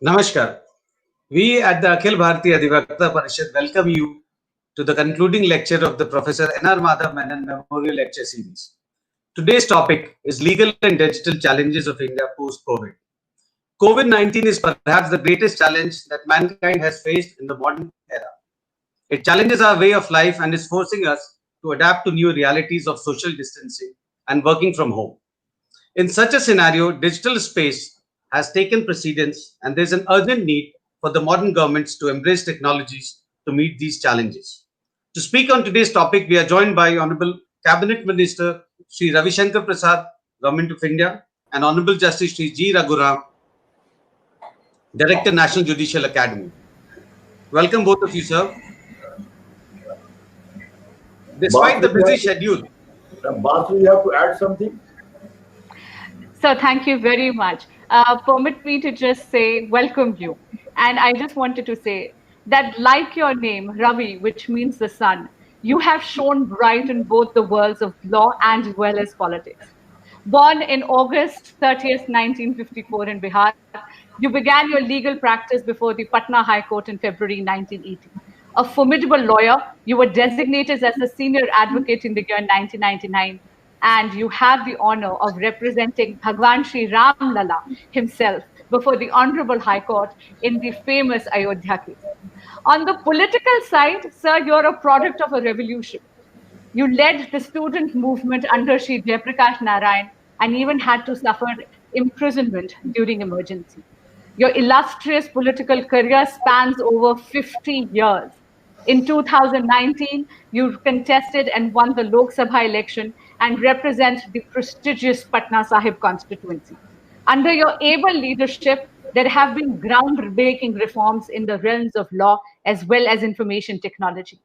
Namaskar. We at the Akhil Bharatiya Adhivakta Parishad welcome you to the concluding lecture of the Professor N.R. Madhav Menon Memorial Lecture Series. Today's topic is legal and digital challenges of India post-COVID. COVID-19 is perhaps the greatest challenge that mankind has faced in the modern era. It challenges our way of life and is forcing us to adapt to new realities of social distancing and working from home. In such a scenario, digital space has taken precedence, and there is an urgent need for the modern governments to embrace technologies to meet these challenges. To speak on today's topic, we are joined by Honorable Cabinet Minister Sri Ravi Shankar Prasad, Government of India, and Honorable Justice Sri G. Raghuram, Director, National Judicial Academy. Welcome both of you, sir. Despite the busy schedule. Basu, you have to add something? Sir, thank you very much. Permit me to just say welcome you. And I just wanted to say that like your name, Ravi, which means the sun, you have shone bright in both the worlds of law and as well as politics. Born in August 30th, 1954 in Bihar, you began your legal practice before the Patna High Court in February 1980. A formidable lawyer, you were designated as a senior advocate in the year 1999. And you have the honor of representing Bhagwan Sri Ram Lala himself before the Honorable High Court in the famous Ayodhya case. On the political side, sir, you're a product of a revolution. You led the student movement under Sri Jayaprakash Narayan and even had to suffer imprisonment during emergency. Your illustrious political career spans over 50 years. In 2019, you contested and won the Lok Sabha election and represent the prestigious Patna Sahib constituency. Under your able leadership, there have been groundbreaking reforms in the realms of law as well as information technology.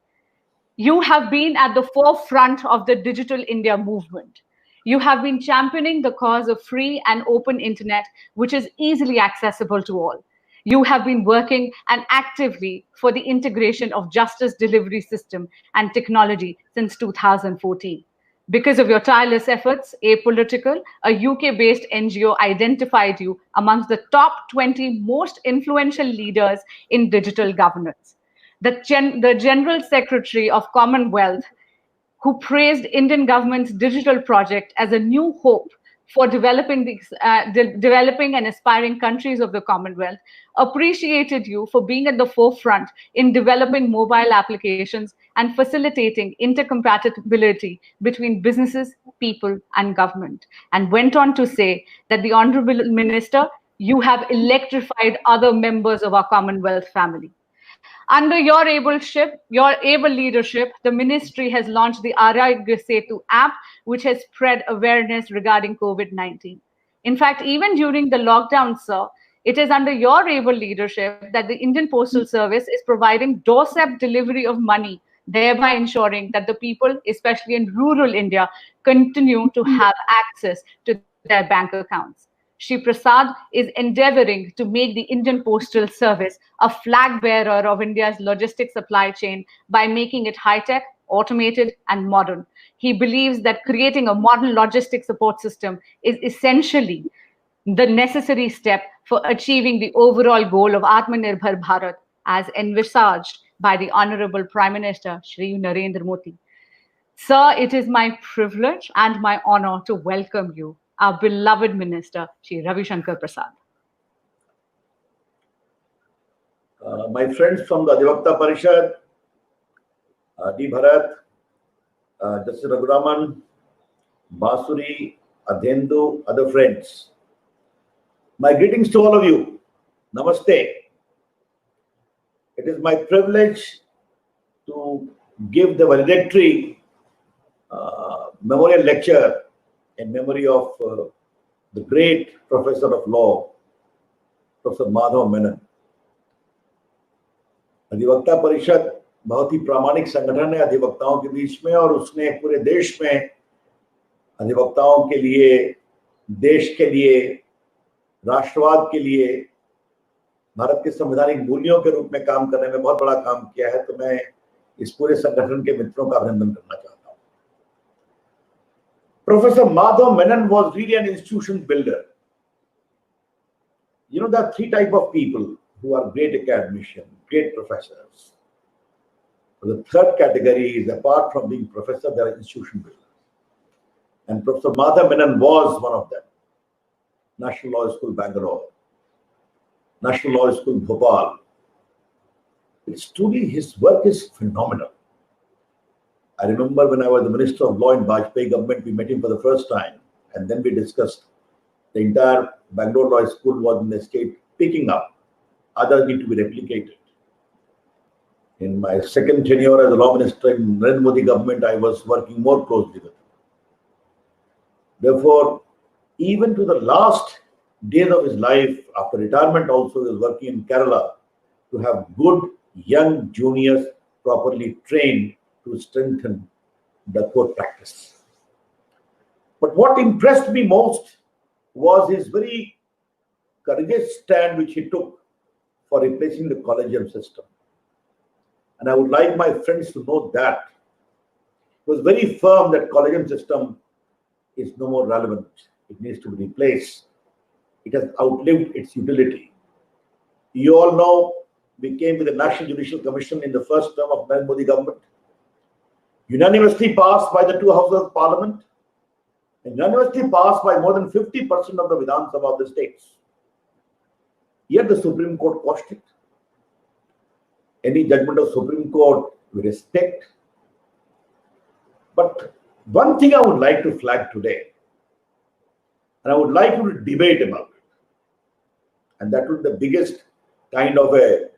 You have been at the forefront of the Digital India movement. You have been championing the cause of free and open internet, which is easily accessible to all. You have been working and actively for the integration of justice delivery system and technology since 2014. Because of your tireless efforts, Apolitical, a UK-based NGO, identified you amongst the top 20 most influential leaders in digital governance. The General Secretary of Commonwealth, who praised Indian government's digital project as a new hope for developing and aspiring countries of the Commonwealth, appreciated you for being at the forefront in developing mobile applications and facilitating intercompatibility between businesses, people, and government, and went on to say that the Honorable Minister, you have electrified other members of our Commonwealth family. Under your able leadership, the ministry has launched the Arogya Setu app, which has spread awareness regarding COVID-19. In fact, even during the lockdown, sir, it is under your able leadership that the Indian Postal Service is providing doorstep delivery of money, thereby ensuring that the people, especially in rural India, continue to have access to their bank accounts. Shri Prasad is endeavoring to make the Indian Postal Service a flag bearer of India's logistics supply chain by making it high-tech, automated, and modern. He believes that creating a modern logistics support system is essentially the necessary step for achieving the overall goal of Atmanirbhar Bharat as envisaged by the Honorable Prime Minister, Shri Narendra Modi. Sir, it is my privilege and my honor to welcome you, our beloved Minister, Shri Ravi Shankar Prasad. My friends from the Adhivakta Parishad, D. Bharat, Justice Raghuraman, Basuri, Adhendu, other friends. My greetings to all of you. Namaste. It is my privilege to give the valedictory memorial lecture in memory of the great professor of law, Professor Madhav Menon. अधिवक्ता परिषद बहुत ही प्रामाणिक संगठन है अधिवक्ताओं के बीच में, और उसने पूरे देश में अधिवक्ताओं के लिए, देश के लिए, राष्ट्रवाद के लिए, भारत के संवैधानिक मूल्यों के रूप में काम करने में बहुत बड़ा काम किया है। तो मैं इस पूरे संगठन के मित्रों का अभिनंदन करना चाहता हूं। Professor Madhav Menon was really an institution builder. You know, there are three types of people who are great academicians, great professors. The third category is, apart from being professor, they are institution builders. And Professor Madhav Menon was one of them. National Law School, Bangalore. National Law School, Bhopal. It's truly, his work is phenomenal. I remember when I was the Minister of Law in Vajpayee government, we met him for the first time, and then we discussed the entire Bangalore Law School was in the state picking up. Others need to be replicated. In my second tenure as a law minister in Narendra Modi government, I was working more closely with him. Therefore, even to the last days of his life, after retirement also, he was working in Kerala to have good young juniors properly trained to strengthen the court practice. But what impressed me most was his very courageous stand which he took for replacing the collegium system. And I would like my friends to know that he was very firm that collegium system is no more relevant. It needs to be replaced. It has outlived its utility. You all know we came with the National Judicial Commission in the first term of Narendra Modi government, unanimously passed by the two houses of parliament, and unanimously passed by more than 50% of the Vidhan Sabha of the states. Yet the Supreme Court quashed it. Any judgment of Supreme Court we respect. But one thing I would like to flag today, and I would like you to debate about it, and that would be the biggest kind of a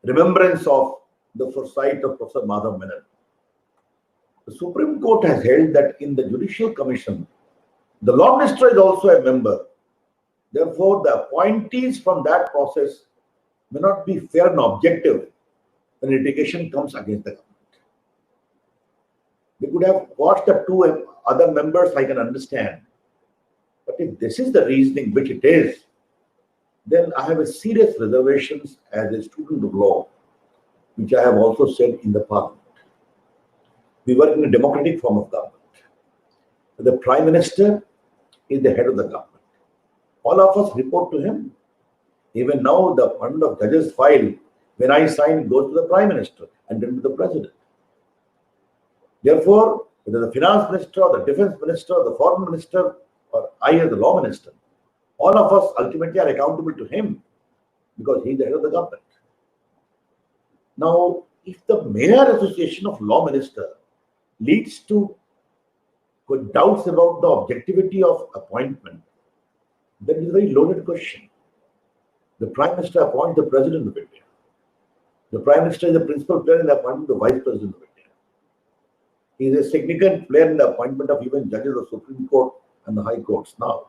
remembrance of the foresight of Professor Madhav Menon. The Supreme Court has held that in the Judicial Commission, the Law Minister is also a member. Therefore, the appointees from that process may not be fair and objective when litigation comes against the government. They could have watched the two other members, I can understand. But if this is the reasoning, which it is, then I have a serious reservations as a student of law, which I have also said in the parliament. We work in a democratic form of government. The Prime Minister is the head of the government. All of us report to him. Even now, the appointment of judges file, when I sign, goes to the Prime Minister and then to the President. Therefore, whether the Finance Minister or the Defense Minister or the Foreign Minister or I as the Law Minister, all of us ultimately are accountable to him because he is the head of the government. Now, if the Mere Association of Law Minister leads to doubts about the objectivity of appointment, then it is a very loaded question. The Prime Minister appoints the President of India. The Prime Minister is the principal player in the appointment of the Vice President of India. He is a significant player in the appointment of even judges of the Supreme Court and the High Courts now.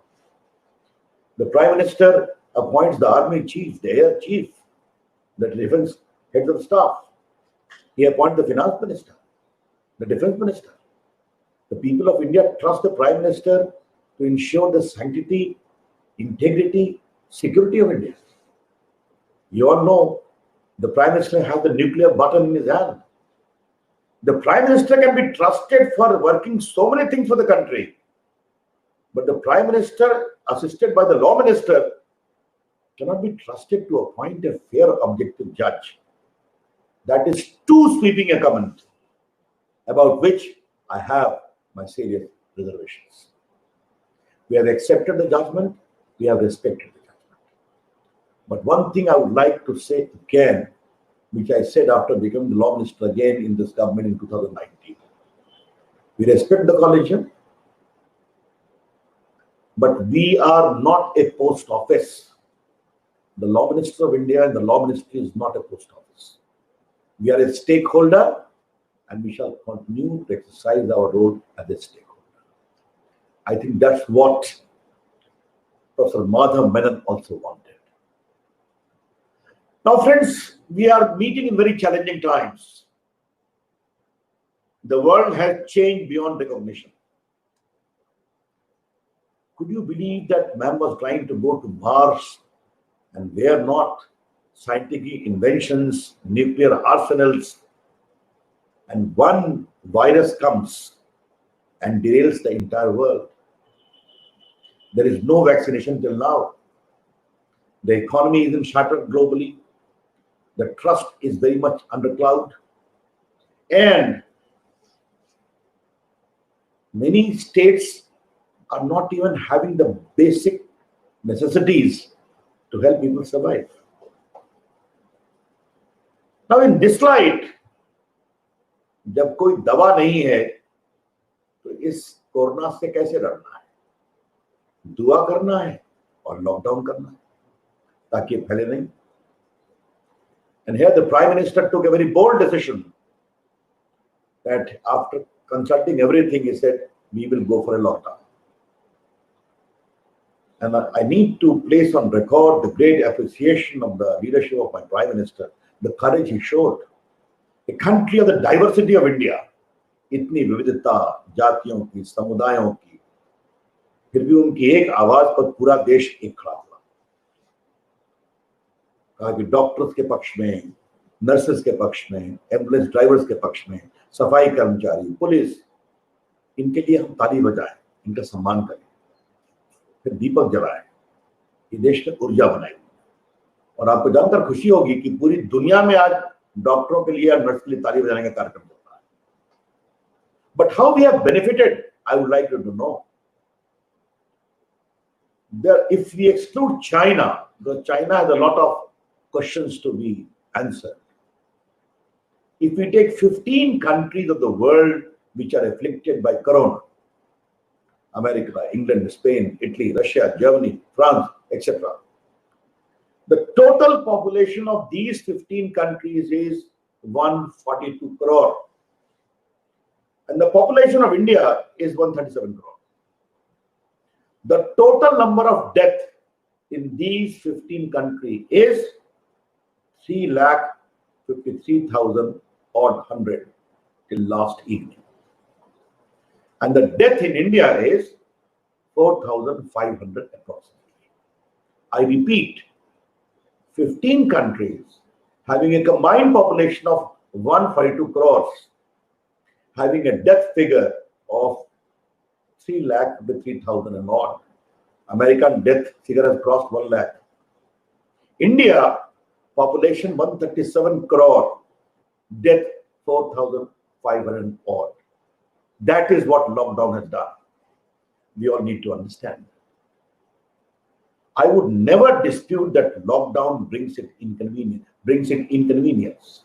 The Prime Minister appoints the Army Chief, the Air Chief, the Defense Heads of Staff. He appoints the Finance Minister, the Defense Minister. The people of India trust the Prime Minister to ensure the sanctity, integrity, security of India. You all know the Prime Minister has the nuclear button in his hand. The Prime Minister can be trusted for working so many things for the country. But the Prime Minister, assisted by the Law Minister, cannot be trusted to appoint a fair, objective judge. That is too sweeping a comment, about which I have my serious reservations. We have accepted the judgment, we have respected the judgment. But one thing I would like to say again, which I said after becoming the Law Minister again in this government in 2019. We respect the collegium, but we are not a post office. The Law Minister of India and the Law Ministry is not a post office. We are a stakeholder and we shall continue to exercise our role as a stakeholder. I think that's what Professor Madhav Menon also wanted. Now, friends, we are meeting in very challenging times. The world has changed beyond recognition. Could you believe that man was trying to go to Mars and were not scientific inventions, nuclear arsenals, and one virus comes and derails the entire world? There is no vaccination till now. The economy is in shattered globally. The trust is very much under cloud. And many states are not even having the basic necessities to help people survive. Now, in this light, जब कोई दवा नहीं है तो इस corona से कैसे लड़ना है? दुआ करना है और लॉकडाउन करना है ताकि ये फैले नहीं. And here the Prime Minister took a very bold decision that after consulting everything, he said, we will go for a lockdown. And I need to place on record the great appreciation of the leadership of my Prime Minister, the courage he showed. A country of the diversity of India, इतनी विविधता जातियों की, समुदायों की, फिर भी उनकी एक आवाज पर पूरा देश एक खड़ा हुआ. कहा कि डॉक्टर्स के पक्ष में, नर्सेस के पक्ष में, एम्बुलेंस ड्राइवर्स के पक्ष में, सफाई कर्मचारी, पुलिस, इनके लिए हम ताली बजाएं, इनका सम्मान करें, फिर दीपक जलाएं, ये देश में ऊर्जा बनाए. और आपको जानकर खुशी होगी कि पूरी दुनिया में आज डॉक्टरों के लिए और नर्स के लिए ताली बजाने का कार्यक्रम चल रहा है. But how we have benefited, I would like you to know. If we exclude China, because China has a lot of questions to be answered. If we take 15 countries of the world which are afflicted by corona, America, England, Spain, Italy, Russia, Germany, France, etc. The total population of these 15 countries is 142 crore. And the population of India is 137 crore. The total number of deaths in these 15 countries is 3,53,100 till last evening. And the death in India is 4,500 approximately. I repeat, 15 countries having a combined population of 142 crores, having a death figure of 3,53,000 and odd. American death figure has crossed 1 lakh. India, population 137 crore, death 4,500 and odd. That is what lockdown has done. We all need to understand. I would never dispute that lockdown brings in inconvenience.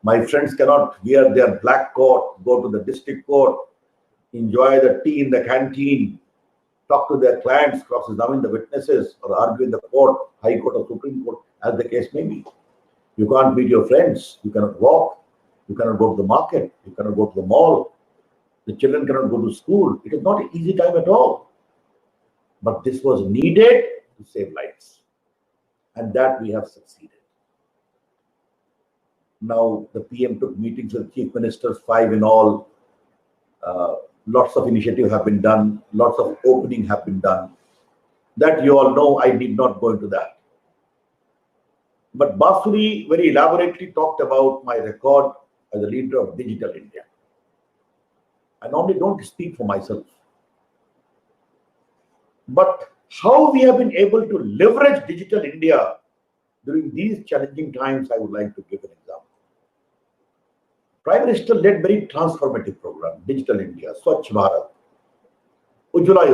My friends cannot wear their black coat, go to the district court, enjoy the tea in the canteen, talk to their clients, cross-examine the witnesses, or argue in the court, High Court or Supreme Court, as the case may be. You can't meet your friends. You cannot walk. You cannot go to the market. You cannot go to the mall. The children cannot go to school. It is not an easy time at all. But this was needed to save lives. And that we have succeeded. Now, the PM took meetings with chief ministers, 5 in all. Lots of initiatives have been done. Lots of opening have been done. That you all know, I need not go into that. But Basuri very elaborately talked about my record as a leader of Digital India. I normally don't speak for myself. But how we have been able to leverage Digital India during these challenging times, I would like to give an example. Prime Minister led very transformative program, Digital India, Swachh Bharat, Ujjwala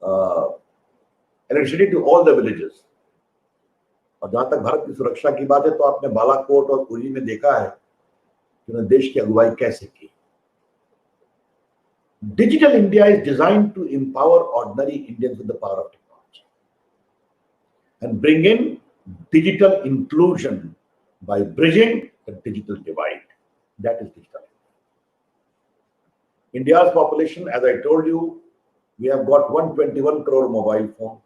Yojana, electricity to all the villages. और जहां तक भारत की सुरक्षा की बात है तो आपने बालाकोट और उरी में देखा है कि उन्होंने देश की अगुवाई कैसे की. Digital India is designed to empower ordinary Indians with the power of technology and bring in digital inclusion by bridging the digital divide. That is Digital India. India's population, as I told you, we have got 121 crore mobile phone,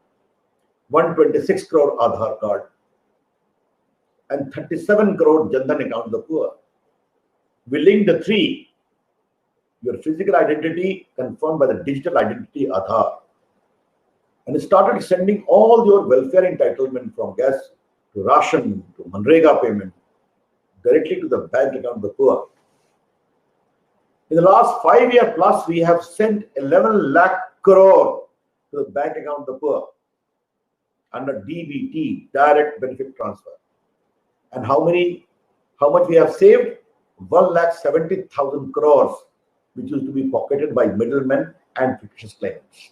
126 crore Aadhaar card, and 37 crore Jan Dhan account of the poor. We link the three. Your physical identity confirmed by the digital identity Aadhaar, and started sending all your welfare entitlement from gas to ration to Manrega payment directly to the bank account of the poor. In the last 5 years plus, we have sent 11 lakh crore to the bank account of the poor. under DBT, direct benefit transfer. And how much we have saved? 1,70,000 crores, which used to be pocketed by middlemen and fictitious claimants.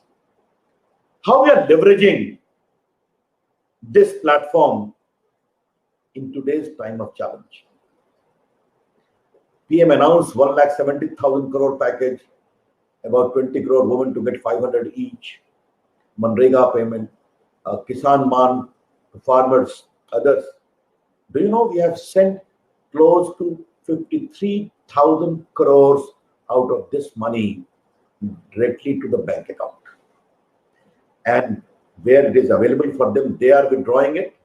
How we are leveraging this platform in today's time of challenge? PM announced 1,70,000 crore package, about 20 crore women to get 500 each, Manrega payment, Kisan Man, farmers, others. Do you know we have sent close to 53,000 crores out of this money directly to the bank account? And where it is available for them, they are withdrawing it.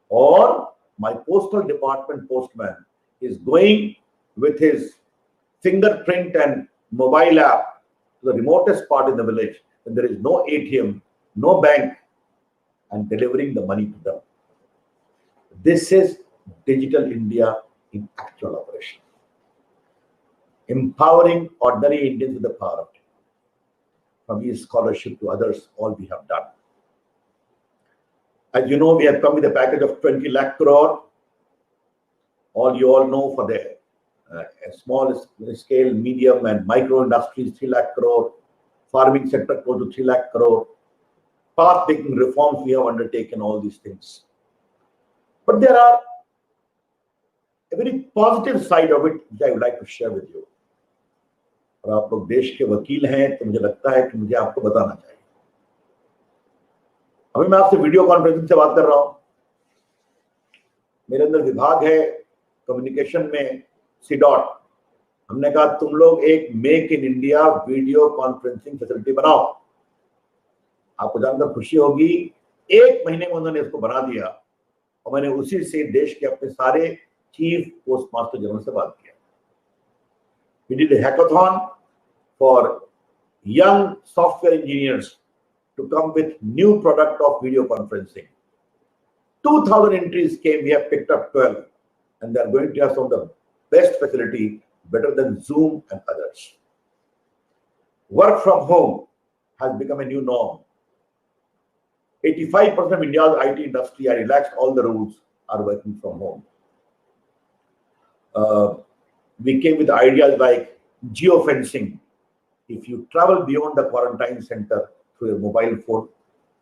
Or my postal department postman is going with his fingerprint and mobile app to the remotest part in the village, and there is no ATM, no bank, and delivering the money to them. This is Digital India in actual operation. Empowering ordinary Indians with the power of it. From his scholarship to others, all we have done. As you know, we have come with a package of 20 lakh crore. You all know for the small scale, medium and micro industries, 3 lakh crore. Farming sector close to 3 lakh crore. Path-taking reforms we have undertaken, all these things. But there are a very positive side of it which I would like to share with you. और आप लोग देश के वकील हैं तो मुझे लगता है कि मुझे आपको बताना चाहिए. अभी मैं आपसे वीडियो कॉन्फ्रेंसिंग से बात कर रहा हूं. मेरे अंदर विभाग है कम्युनिकेशन में, सीडॉट. हमने कहा तुम लोग एक make in India video conferencing facility बनाओ. आपको जानकर खुशी होगी, 1 महीने में उन्होंने इसको बना दिया और मैंने उसी से देश के अपने सारे चीफ पोस्ट मास्टर जनरल से बात किया. We did a hackathon for young software engineers to come with new product of video conferencing. 2,000 entries came, we have picked up 12, and they are going to have some of the best facility, better than Zoom and others. Work from home has become a new norm. 85% of India's IT industry, I relaxed all the rules, are working from home. We came with ideas like geofencing. If you travel beyond the quarantine center through your mobile phone,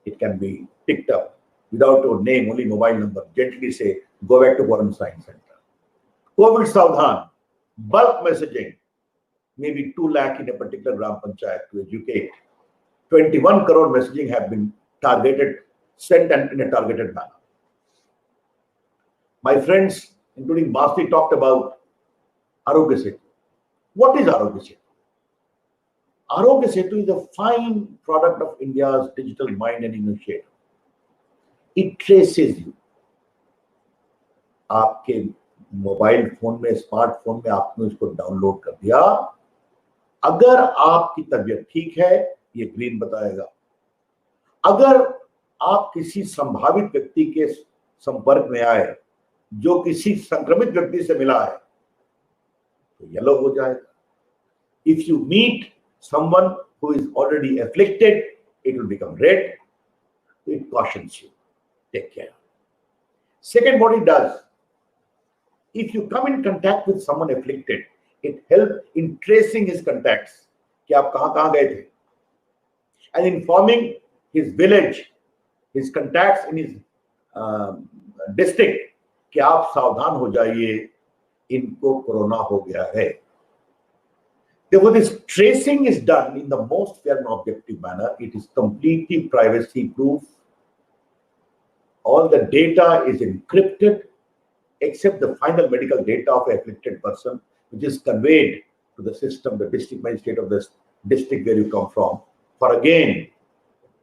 it can be picked up without your name, only mobile number. Gently say, go back to quarantine center. COVID Saudhan, bulk messaging, maybe 2 lakh in a particular Gram Panchayat to educate. 21 crore messaging have been targeted, sent and in a targeted manner. My friends, including Basti, talked about Arogya Setu. What is Arogya Setu? Arogya Setu is a fine product of India's digital mind and initiative. It traces you. आपके mobile phone में, smartphone में आपने उसको download कर दिया. अगर आपकी तबीयत ठीक है, ये ग्रीन बताएगा. अगर आप किसी संभावित व्यक्ति के संपर्क में आए जो किसी संक्रमित व्यक्ति से मिला है, तो येलो हो जाएगा. If you meet someone who is already afflicted, it will become red. It cautions you. Take care. Second, what it does, if you come in contact with someone afflicted, it helps in tracing his contacts. कि आप कहाँ गए थे, and informing his village, his contacts in his district कि आप सावधान हो जाइए, इनको कोरोना हो गया है. Therefore, this tracing is done in the most fair and objective manner. It is completely privacy proof. All the data is encrypted except the final medical data of an afflicted person, which is conveyed to the system, the district magistrate of the district where you come from, for again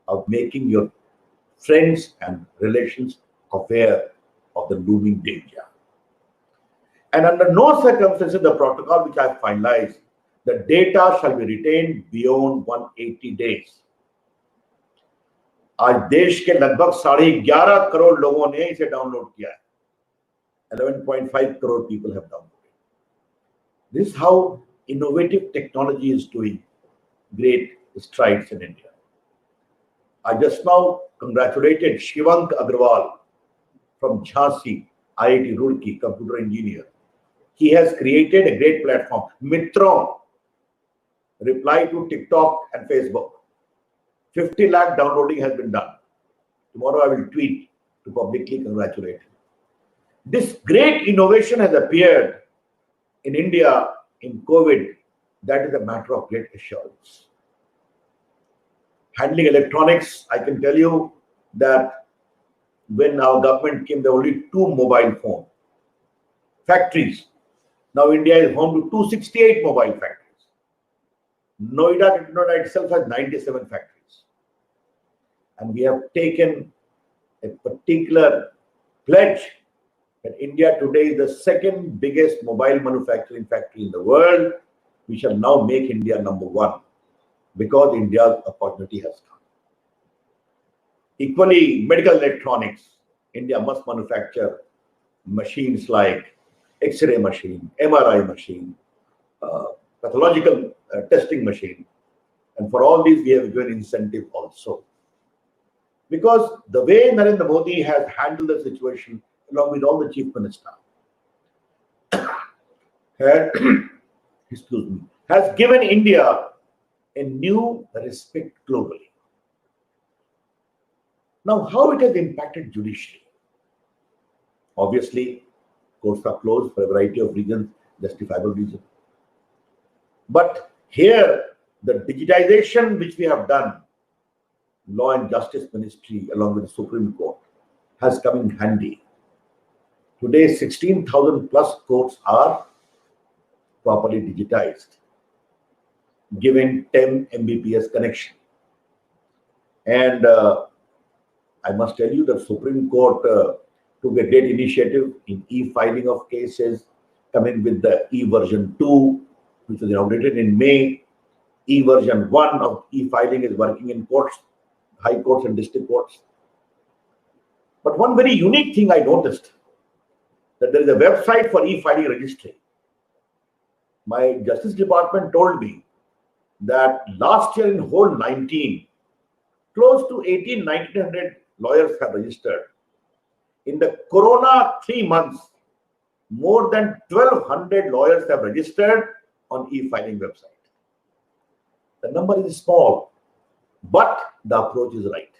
of making your friends and relations aware of the looming danger. And under no circumstances, the protocol which I have finalized, the data shall be retained beyond 180 days. आज देश के लगभग 11.5 करोड़ लोगों ने इसे download किया है. 11.5 crore people have downloaded. This is how innovative technology is doing great strides in India. I just now congratulated Shivank Agarwal from Jhansi, IIT Roorkee, computer engineer. He has created a great platform, Mitron, reply to TikTok and Facebook. 50 lakh downloading has been done. Tomorrow I will tweet to publicly congratulate him. This great innovation has appeared in India in COVID. That is a matter of great assurance. Handling electronics, I can tell you that when our government came, there were only 2 mobile phone factories. Now India is home to 268 mobile factories. Noida itself has 97 factories. And we have taken a particular pledge that India today is the second biggest mobile manufacturing factory in the world. We shall now make India number 1 because India's opportunity has come. Equally, medical electronics, India must manufacture machines like X-ray machine, MRI machine, pathological testing machine. And for all these, we have given incentive also. Because the way Narendra Modi has handled the situation, along with all the chief ministers, has given India a new respect globally. Now, how it has impacted judiciary? Obviously, courts are closed for a variety of reasons, justifiable reasons. But here, the digitization which we have done, Law and Justice Ministry along with the Supreme Court, has come in handy. Today, 16,000 plus courts are properly digitized, giving 10 Mbps connection. And I must tell you that Supreme Court took a great initiative in e-filing of cases, coming with the e-version 2, which was inaugurated in May. E-version 1 of e-filing is working in courts, high courts and district courts. But one very unique thing I noticed, that there is a website for e-filing registry. My Justice Department told me that last year in whole 19, close to 1,900 lawyers have registered. In the Corona 3 months, more than 1,200 lawyers have registered on e-filing website. The number is small, but the approach is right.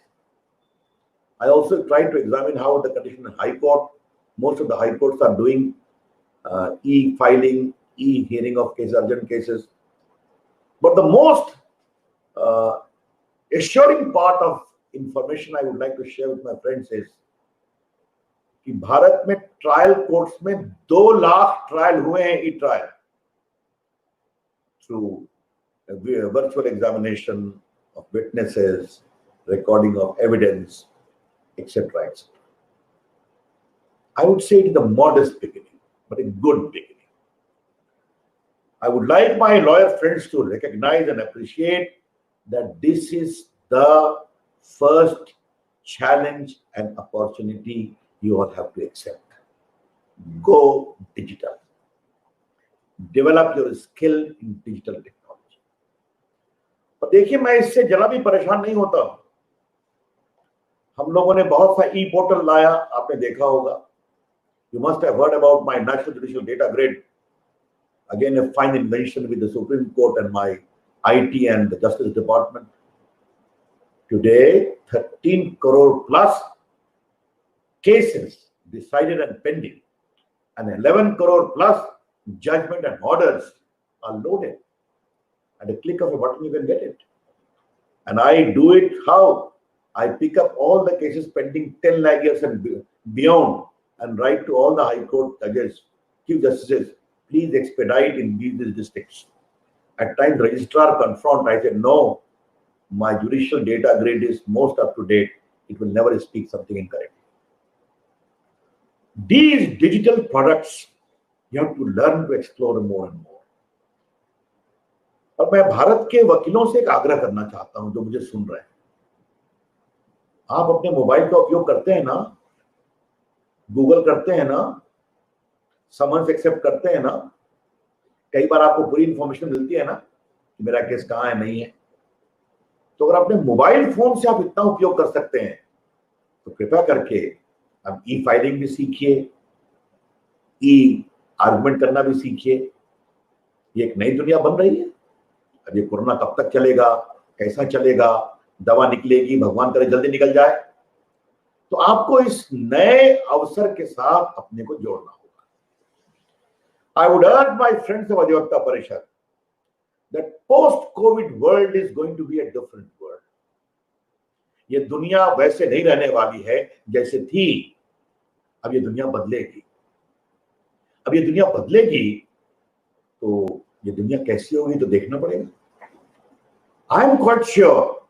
I also tried to examine how the condition in High Court. Most of the High Courts are doing e-filing, e-hearing of cases, urgent cases. But the most assuring part of information I would like to share with my friends is कि भारत में trial courts में 2 lakh trial हुए हैं ई trial through virtual examination of witnesses, recording of evidence, etc., etc. I would say it is a modest beginning, but a good beginning. I would like my lawyer friends to recognize and appreciate that this is the first challenge and opportunity you all have to accept. Go digital. Develop your skill in digital technology. और देखिए, मैं इससे जरा भी परेशान नहीं होता. हम लोगों ने बहुत सा ई पोर्टल लाया, आपने देखा होगा. You must have heard about my National Judicial Data Grid. Again, a fine invention with the Supreme Court and my IT and the Justice Department. Today, 13 crore plus cases decided and pending, and 11 crore plus judgment and orders are loaded. At a click of a button, you can get it. And I do it how? I pick up all the cases pending 10 lakh years and beyond and write to all the High Court judges, Chief Justices, please expedite in these districts. At times, registrar confront, I said, no, my judicial data grid is most up to date. It will never speak something incorrect. These digital products, you have to learn to explore more and more. और मैं भारत के वकीलों से एक आग्रह करना चाहता हूं जो मुझे सुन रहे हैं. आप अपने मोबाइल का उपयोग करते हैं ना, गूगल करते हैं ना, समन्स एक्सेप्ट करते हैं ना, कई बार आपको पूरी इंफॉर्मेशन मिलती है ना कि मेरा केस कहाँ है, नहीं है. तो अगर अपने मोबाइल फोन से आप इतना उपयोग कर सकते हैं तो कृपया करके अब ई फाइलिंग भी सीखिए, ई आर्गुमेंट करना भी सीखिए। ये एक नई दुनिया बन रही है। अब ये कोरोना कब तक चलेगा, कैसा चलेगा, दवा निकलेगी, भगवान करे जल्दी निकल जाए। तो आपको इस नए अवसर के साथ अपने को जोड़ना होगा। आई वुड अर्ज माय फ्रेंड्स ऑफ अधिवक्ता परिषद that post-COVID world is going to be a different world. ये दुनिया वैसे नहीं रहने वाली है जैसे थी। अब ये दुनिया बदलेगी। अब ये दुनिया बदलेगी तो ये दुनिया कैसी होगी तो देखना पड़ेगा। I am quite sure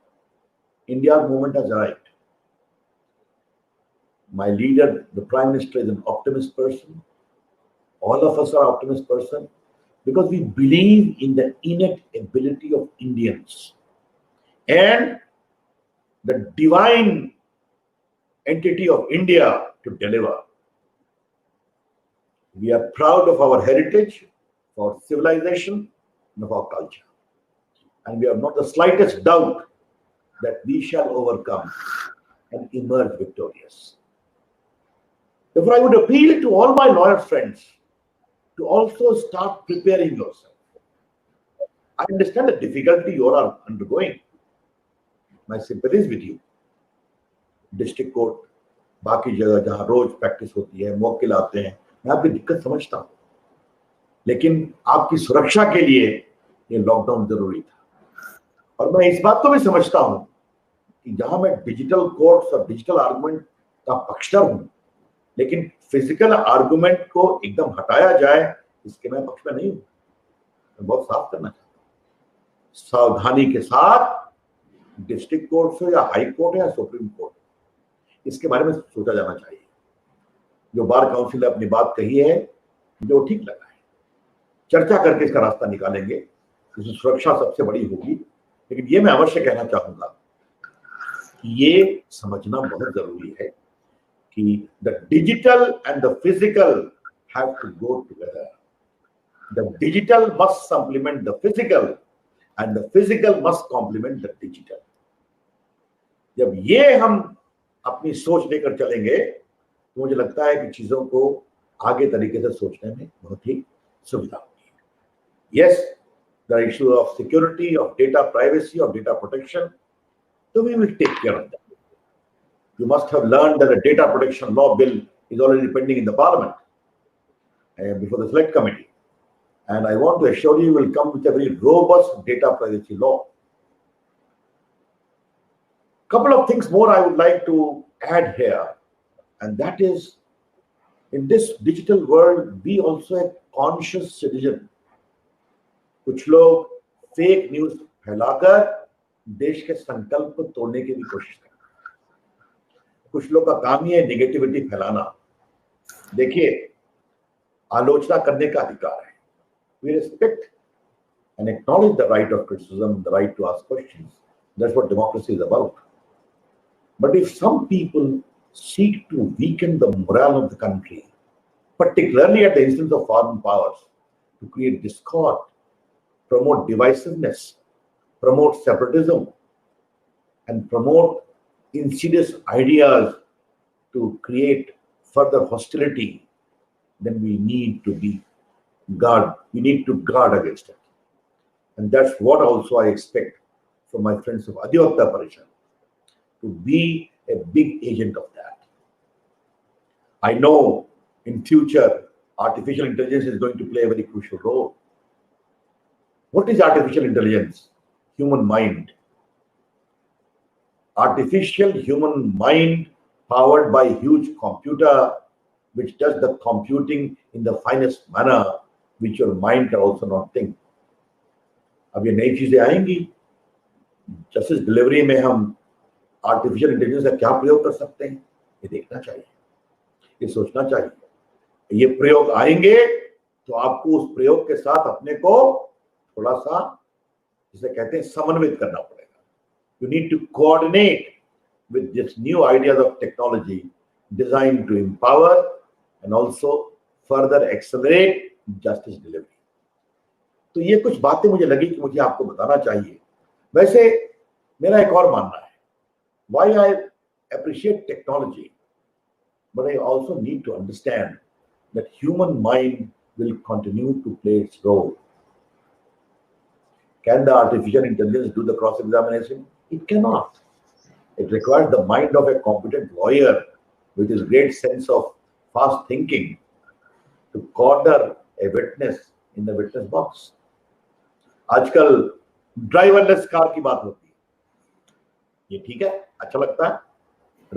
India's movement has arrived. My leader, the Prime Minister, is an optimist person. All of us are optimist person. Because we believe in the innate ability of Indians and the divine entity of India to deliver. We are proud of our heritage, of our civilization, and of our culture. And we have not the slightest doubt that we shall overcome and emerge victorious. Therefore, I would appeal to all my lawyer friends to also start preparing yourself. I understand the difficulty you are undergoing. My sympathy is with you. District court, बाकी जगह जहाँ रोज practice होती है, मौके आते हैं, मैं आपकी दिक्कत समझता हूँ, लेकिन आपकी सुरक्षा के लिए ये लॉकडाउन जरूरी था। और मैं इस बात को भी समझता हूँ कि जहाँ मैं डिजिटल कोर्ट्स और डिजिटल आर्गुमेंट का पक्षधर हूँ, लेकिन फिजिकल आर्गुमेंट को एकदम हटाया जाए इसके मैं पक्ष में नहीं हूं। मैं बहुत साफ करना चाहता हूं, सावधानी के साथ डिस्ट्रिक्ट कोर्ट हो या हाई कोर्ट या सुप्रीम कोर्ट, इसके बारे में सोचा जाना चाहिए। जो बार काउंसिल ने अपनी बात कही है, जो ठीक लगा है, चर्चा करके इसका रास्ता निकालेंगे। इसमें सुरक्षा सबसे बड़ी होगी। लेकिन ये मैं अवश्य कहना चाहूंगा, ये समझना बहुत जरूरी है कि the digital and the physical have to go together. The digital must supplement the physical and the physical must complement the digital. जब ये हम अपनी सोच लेकर चलेंगे तो मुझे लगता है कि चीजों को आगे तरीके से सोचने में बहुत ही सुविधा होगी। Yes, the issue of security, of data privacy, of data protection, so we will take care of that. You must have learned that a data protection law bill is already pending in the parliament before the select committee. And I want to assure you, will come with a very robust data privacy law. Couple of things more I would like to add here, and that is, in this digital world, be also a conscious citizen. कुछ लोग fake news फैलाकर देश के संकल्प तोड़ने की भी कोशिश करते हैं। कुछ लोग का काम ही है नेगेटिविटी फैलाना। देखिए, आलोचना करने का अधिकार है। We respect and acknowledge the right of criticism, the right to ask questions. That's what democracy is about. But if some people seek to weaken the morale of the country, particularly at the instance of foreign powers, to create discord, promote divisiveness, promote separatism, and promote insidious ideas to create further hostility, then we need to guard against it. And that's what also I expect from my friends of Adhivakta Parishad, to be a big agent of that. I know in future artificial intelligence is going to play a very crucial role. What is artificial intelligence? Human mind. Artificial human mind powered by huge computer which does the computing in the finest manner which your mind can also not think. अब ये नई चीजें आएंगी, justice delivery में हम artificial intelligence का क्या प्रयोग कर सकते हैं, ये देखना चाहिए, ये सोचना चाहिए। ये प्रयोग आएंगे तो आपको उस प्रयोग के साथ अपने को थोड़ा सा, जिसे कहते हैं, समन्वित करना पड़ेगा। You need to coordinate with this new ideas of technology designed to empower and also further accelerate justice delivery. तो ये कुछ बातें मुझे लगी कि मुझे आपको बताना चाहिए। वैसे मेरा एक और मानना है, why I appreciate technology, but I also need to understand that human mind will continue to play its role. Can the artificial intelligence do the cross-examination? It cannot. It requires the mind of a competent lawyer with his great sense of fast thinking to corner a witness in the witness box. आजकल driverless car की बात होती है, ये ठीक है, अच्छा लगता है।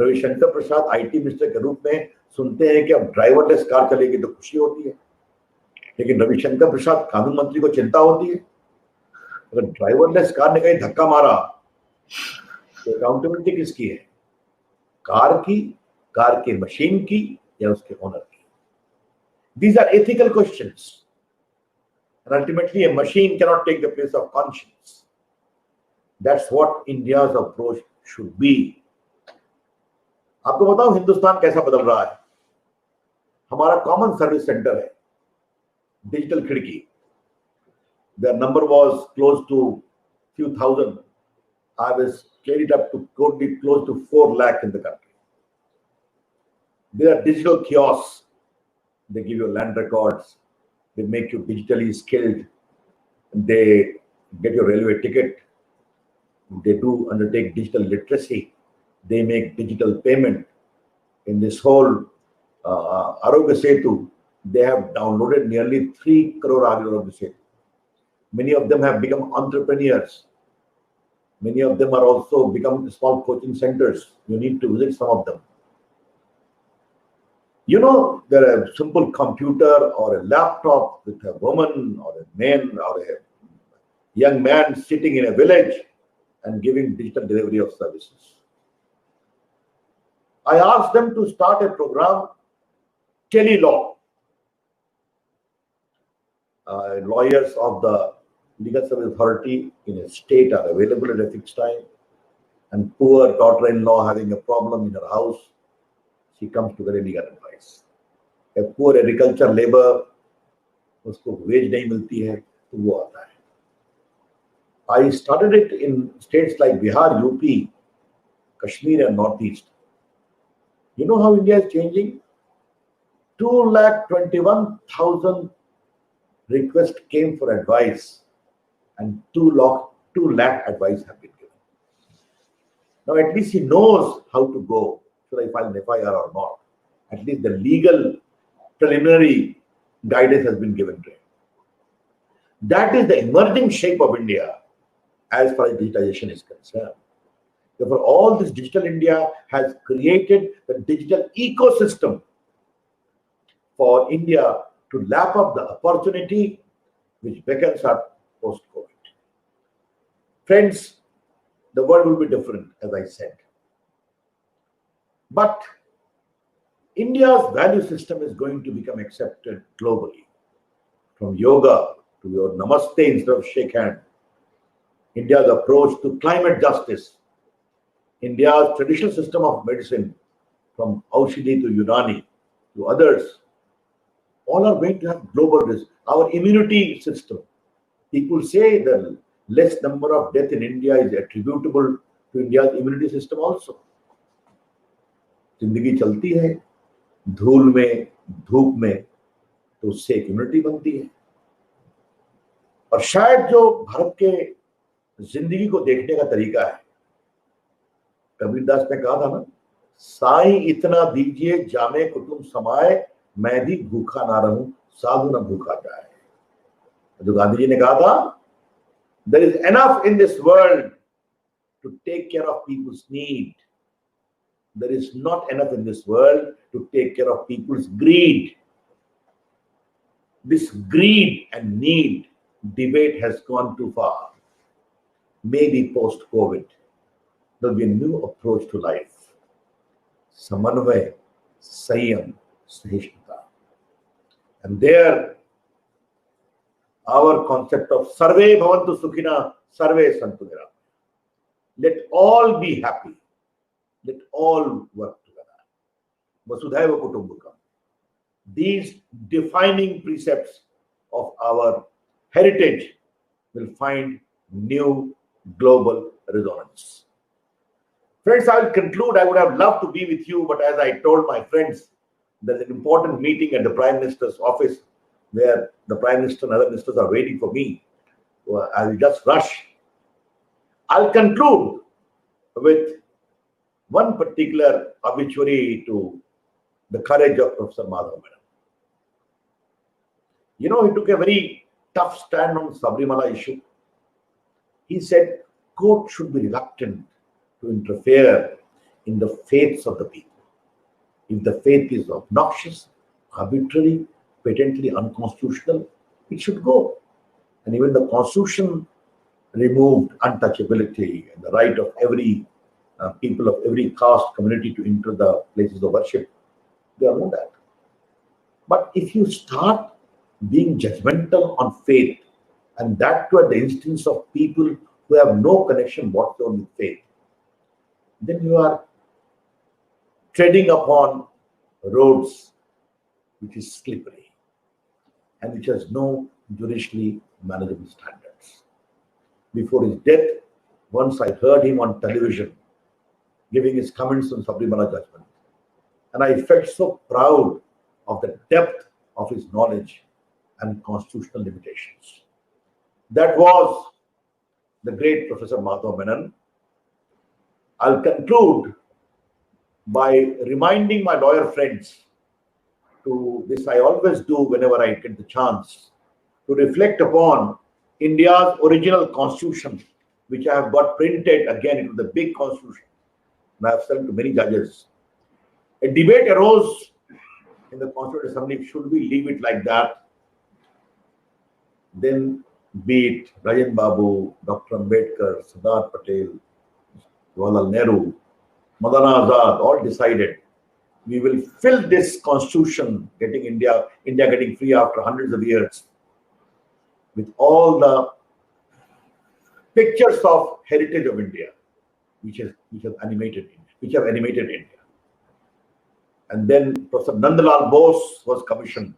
रविशंकर प्रसाद आईटी मिनिस्टर के रूप में सुनते हैं कि अब ड्राइवरलेस कार चलेगी तो खुशी होती है, लेकिन रविशंकर प्रसाद कानून मंत्री को चिंता होती है। अगर ड्राइवरलेस कार ने कहीं धक्का मारा तो अकाउंटेबिलिटी किसकी है? कार की, कार के मशीन की, या उसके ओनर की? These are ethical questions, and ultimately a machine cannot take the place of conscience. That's what India's approach should be. आपको बताऊं हिंदुस्तान कैसा बदल रहा है। हमारा कॉमन सर्विस सेंटर है डिजिटल खिड़की। Their number was close to few thousand. I was scaled it up to close to 4 lakh in the country. There are digital kiosks. They give you land records. They make you digitally skilled. They get your railway ticket. They do undertake digital literacy. They make digital payment. In this whole Arogya Setu, they have downloaded nearly 3 crore Arogya Setu. Many of them have become entrepreneurs. Many of them are also become small coaching centers. You need to visit some of them. You know, there are a simple computer or a laptop with a woman or a man or a young man sitting in a village and giving digital delivery of services. I asked them to start a program, Tele-Law. Lawyers of the Legal Service Authority in a state are available at a fixed time, and poor daughter-in-law having a problem in her house, she comes to get legal advice. A poor agriculture labor, उसको wage नहीं मिलती है, तो वो आता है. I started it in states like Bihar, UP, Kashmir and Northeast. You know how India is changing? 2,21,000 requests came for advice, and 2 lakh advice have been given. Now at least he knows how to go. Should I file an FIR or not? At least the legal preliminary guidance has been given to him. That is the emerging shape of India as far as digitization is concerned. Therefore, all this digital India has created the digital ecosystem for India to lap up the opportunity which beckons us post-COVID. Friends, the world will be different, as I said. But India's value system is going to become accepted globally. From yoga to your namaste instead of shake hand, India's approach to climate justice, India's traditional system of medicine, from Aushadhi to Unani to others, all are going to have global risk. Our immunity system, people say the less number of death in India is attributable to India's immunity system also. जिंदगी चलती है धूल में, धूप में, तो उससे एक इम्यूनिटी बनती है। और शायद जो भारत के जिंदगी को देखने का तरीका है, कबीरदास ने कहा था ना, साईं इतना दीजिए जामे कुटुंब समाए, मैं भी भूखा ना रहूं, साधु न भूखा जाए। जो गांधी जी ने कहा था, there is enough in this world to take care of people's need. There is not enough in this world to take care of people's greed. This greed and need debate has gone too far. Maybe post-COVID, there will be a new approach to life. Samanvay, Sanyam, Sahishnata. And there, our concept of Sarve Bhavantu Sukhina, Sarve Santu Nirama. Let all be happy. Let all work together. Vasudhaiva Kutumbakam. These defining precepts of our heritage will find new global resonance. Friends, I will conclude. I would have loved to be with you, but as I told my friends, there's an important meeting at the Prime Minister's office where the Prime Minister and other ministers are waiting for me. So I will just rush. I'll conclude with one particular obituary to the courage of Professor Madhav Menon. You know, he took a very tough stand on the Sabrimala issue. He said court should be reluctant to interfere in the faiths of the people. If the faith is obnoxious, arbitrary, patently unconstitutional, it should go. And even the Constitution removed untouchability and the right of every people of every caste, community to enter the places of worship. They know that. But if you start being judgmental on faith, and that too at the instance of people who have no connection whatsoever with faith, then you are treading upon roads which is slippery and which has no judicially manageable standards. Before his death, once I heard him on television giving his comments on Sabrimala judgment, and I felt so proud of the depth of his knowledge and constitutional limitations. That was the great Professor Madhav Menon. I'll conclude by reminding my lawyer friends to this. I always do whenever I get the chance to reflect upon India's original constitution, which I have got printed again into the big constitution, and I have sent to many judges. A debate arose in the Constituent Assembly: should we leave it like that? Then be it Rajan Babu, Dr. Ambedkar, Sardar Patel, Jawaharlal Nehru, Maulana Azad, all decided we will fill this constitution, getting India getting free after hundreds of years, with all the pictures of heritage of India, which have animated India. And then Professor Nandalal Bose was commissioned,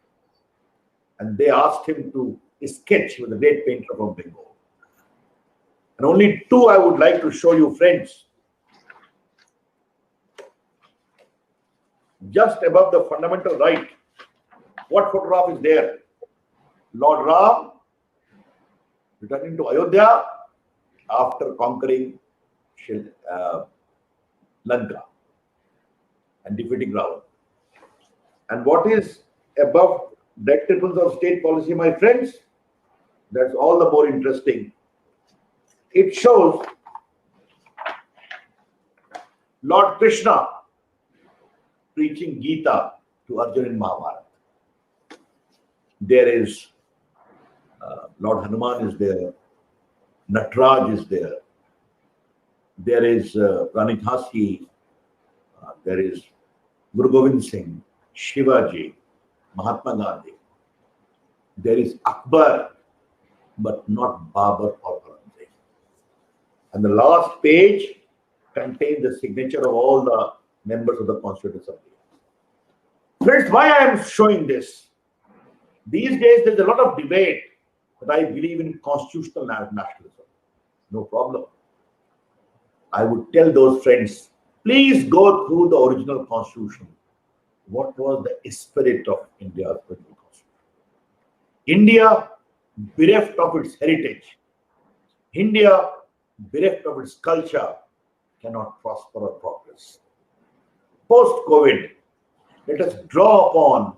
and they asked him to sketch with a great painter from Bengal. And only two I would like to show you, friends. Just above the fundamental right, what photograph is there? Lord Ram returning to Ayodhya after conquering Lanka and defeating Ravan. And what is above Directives of State Policy, my friends? That's all the more interesting. It shows Lord Krishna preaching Gita to Arjuna in Mahabharata. There is Lord Hanuman is there, Nataraj is there, there is Rani Jhansi, there is Guru Gobind Singh, Shivaji, Mahatma Gandhi. There is Akbar, but not Babur or Aurangzeb. And the last page contains the signature of all the members of the Constituent Assembly. Friends, why I am showing this? These days there is a lot of debate that I believe in constitutional nationalism. No problem. I would tell those friends, please go through the original constitution. What was the spirit of India's original constitution? India, bereft of its heritage, India, bereft of its culture, cannot prosper or progress. Post-COVID, let us draw upon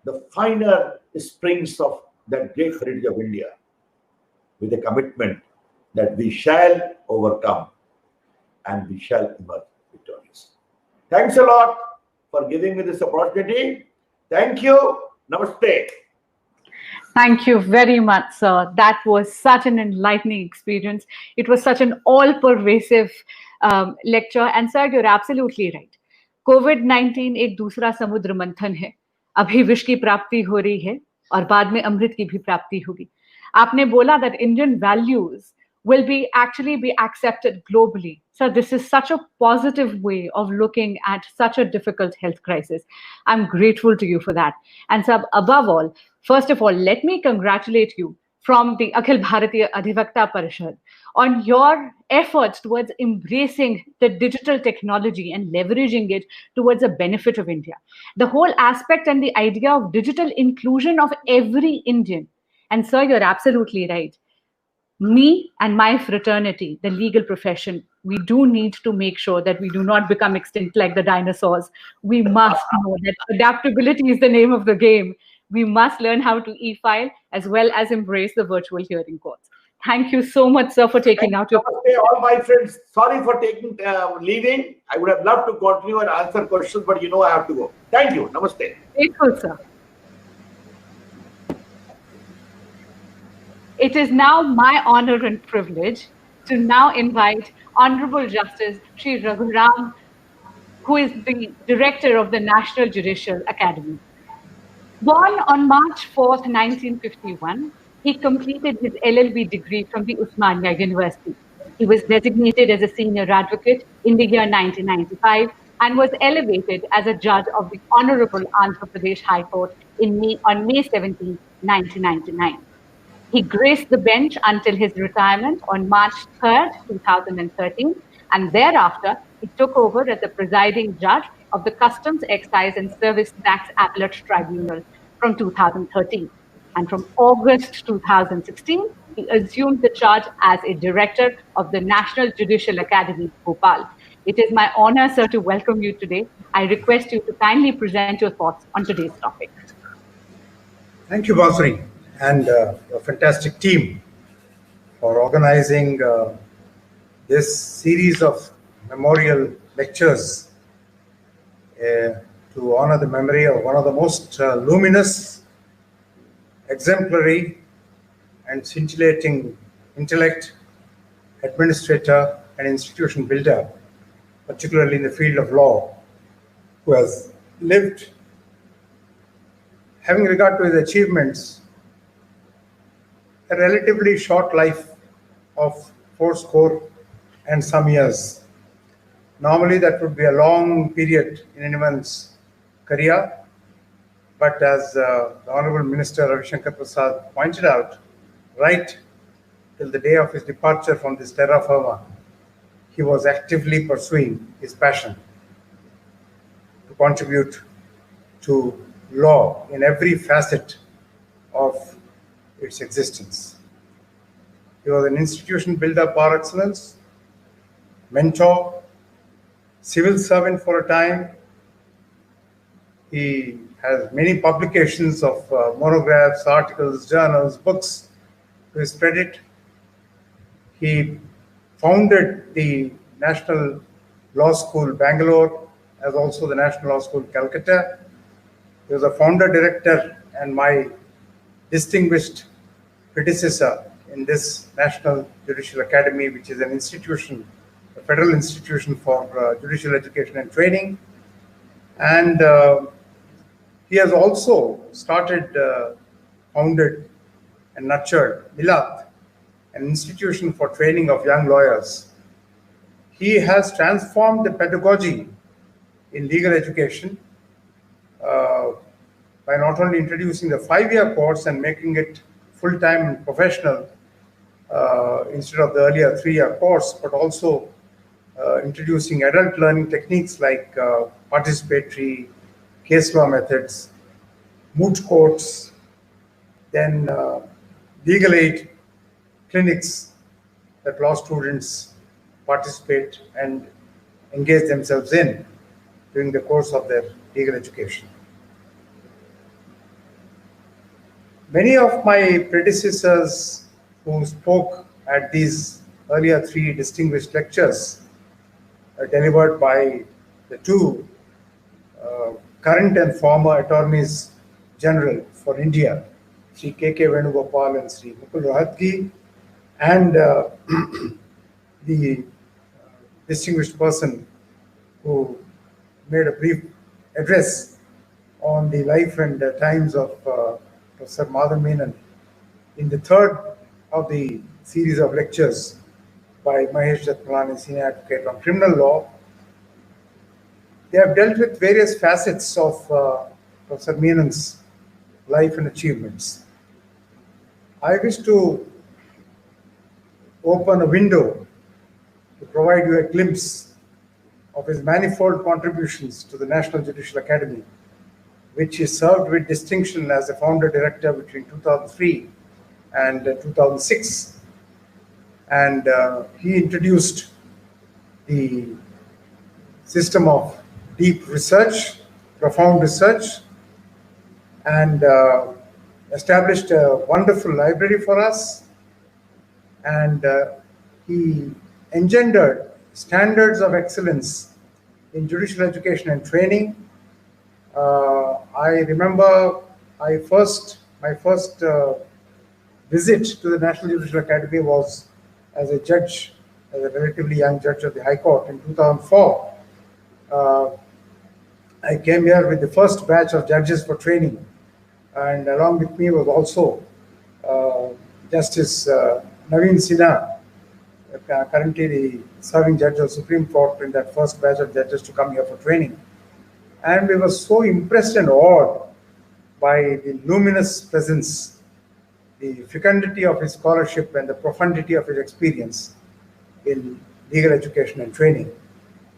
the finer springs of that great heritage of India with a commitment that we shall overcome and we shall emerge victorious. Thanks a lot for giving me this opportunity. Thank you. Namaste. Thank you very much, sir. That was such an enlightening experience. It was such an all-pervasive lecture. And sir, you're absolutely right. COVID-19 एक दूसरा समुद्र मंथन है. अभी विष की प्राप्ति हो रही है और बाद में अमृत की भी प्राप्ति होगी. आपने बोला that Indian values will actually be accepted globally. So this is such a positive way of looking at such a difficult health crisis. I'm grateful to you for that. And sir, above all, first of all, let me congratulate you from the Akhil Bharatiya Adhivakta Parishad on your efforts towards embracing the digital technology and leveraging it towards the benefit of India. The whole aspect and the idea of digital inclusion of every Indian. And sir, you're absolutely right. Me and my fraternity, the legal profession, we do need to make sure that we do not become extinct like the dinosaurs. We must know that adaptability is the name of the game. We must learn how to e-file as well as embrace the virtual hearing courts. Thank you so much, sir, for taking out your... Namaste, all my friends. Sorry for taking leaving. I would have loved to continue and answer questions, but you know I have to go. Thank you. Namaste. Grateful, sir. It is now my honor and privilege to now invite Honorable Justice Sri Raghuram, who is the Director of the National Judicial Academy. Born on March 4th, 1951, he completed his LLB degree from the Osmania University. He was designated as a senior advocate in the year 1995 and was elevated as a judge of the Honorable Andhra Pradesh High Court on May 17, 1999. He graced the bench until his retirement on March 3rd, 2013, and thereafter he took over as the presiding judge of the Customs, Excise and Service Tax Appellate Tribunal from 2013. And from August 2016, he assumed the charge as a director of the National Judicial Academy, Bhopal. It is my honor, sir, to welcome you today. I request you to kindly present your thoughts on today's topic. Thank you, Basri, and a fantastic team for organizing this series of memorial lectures to honor the memory of one of the most luminous, exemplary, and scintillating intellect, administrator, and institution builder, particularly in the field of law, who has lived, having regard to his achievements, a relatively short life of 40 and some years. Normally, that would be a long period in anyone's career, but as the Honorable Minister Ravi Shankar Prasad pointed out, right till the day of his departure from this terra firma, he was actively pursuing his passion to contribute to law in every facet of its existence. He was an institution builder par excellence, mentor, civil servant for a time. He has many publications of monographs, articles, journals, books to his credit. He founded the National Law School, Bangalore, as also the National Law School, Calcutta. He was a founder director and my distinguished predecessor in this National Judicial Academy, which is an institution, a federal institution for judicial education and training. And he has also started, founded and nurtured Milat, an institution for training of young lawyers. He has transformed the pedagogy in legal education by not only introducing the 5-year course and making it full-time and professional instead of the earlier 3-year course, but also introducing adult learning techniques like participatory case law methods, moot courts, then legal aid clinics that law students participate and engage themselves in during the course of their legal education. Many of my predecessors who spoke at these earlier 3 distinguished lectures delivered by the 2 current and former attorneys general for India, Sri K.K. Venugopal and Sri Mukul Rohatgi, and the distinguished person who made a brief address on the life and times of Professor Madhav Menon in the 3rd of the series of lectures by Mahesh Jatmalani, Senior Advocate on Criminal Law. They have dealt with various facets of Professor Menon's life and achievements. I wish to open a window to provide you a glimpse of his manifold contributions to the National Judicial Academy, which he served with distinction as a founder director between 2003 and 2006. And he introduced the system of deep research, profound research, and established a wonderful library for us. And he engendered standards of excellence in judicial education and training. I remember my first visit to the National Judicial Academy was as a judge, as a relatively young judge of the High Court in 2004. I came here with the first batch of judges for training, and along with me was also Justice Naveen Sinha, currently the serving judge of Supreme Court in that first batch of judges to come here for training. And we were so impressed and awed by the luminous presence, the fecundity of his scholarship, and the profundity of his experience in legal education and training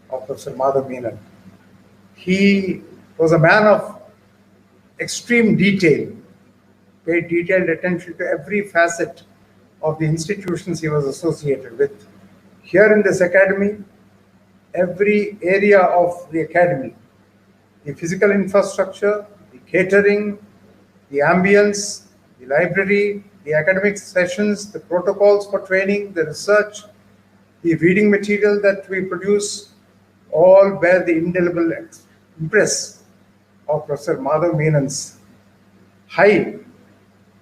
of Professor Madhav Menon. He was a man of extreme detail, paid detailed attention to every facet of the institutions he was associated with. Here in this academy, every area of the academy, the physical infrastructure, the catering, the ambience, the library, the academic sessions, the protocols for training, the research, the reading material that we produce, all bear the indelible impress of Professor Madhav Menon's high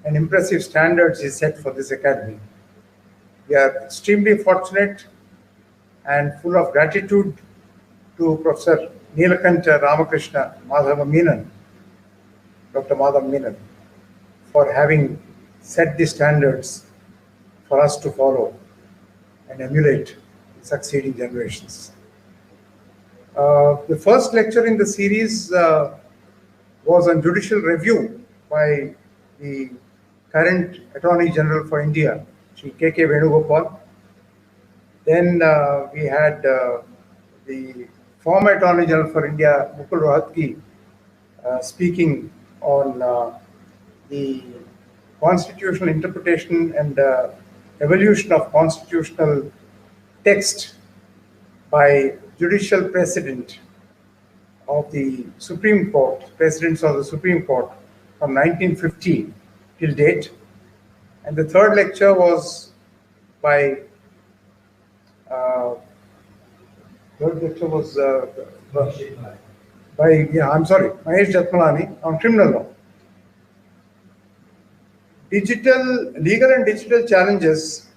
and impressive standards he set for this academy. We are extremely fortunate and full of gratitude to Professor Neelakantha Ramakrishna Madhava Menon, Dr. Madhav Menon, for having set the standards for us to follow and emulate in succeeding generations. The first lecture in the series was on judicial review by the current Attorney General for India, Shri K.K. Venugopal. Then we had the former Attorney General for India, Mukul Rohatgi, speaking on the constitutional interpretation and evolution of constitutional text by judicial president of the Supreme Court, presidents of the Supreme Court from 1950 till date. And the third lecture was by Mahesh Jatmalani on criminal law. Legal and digital challenges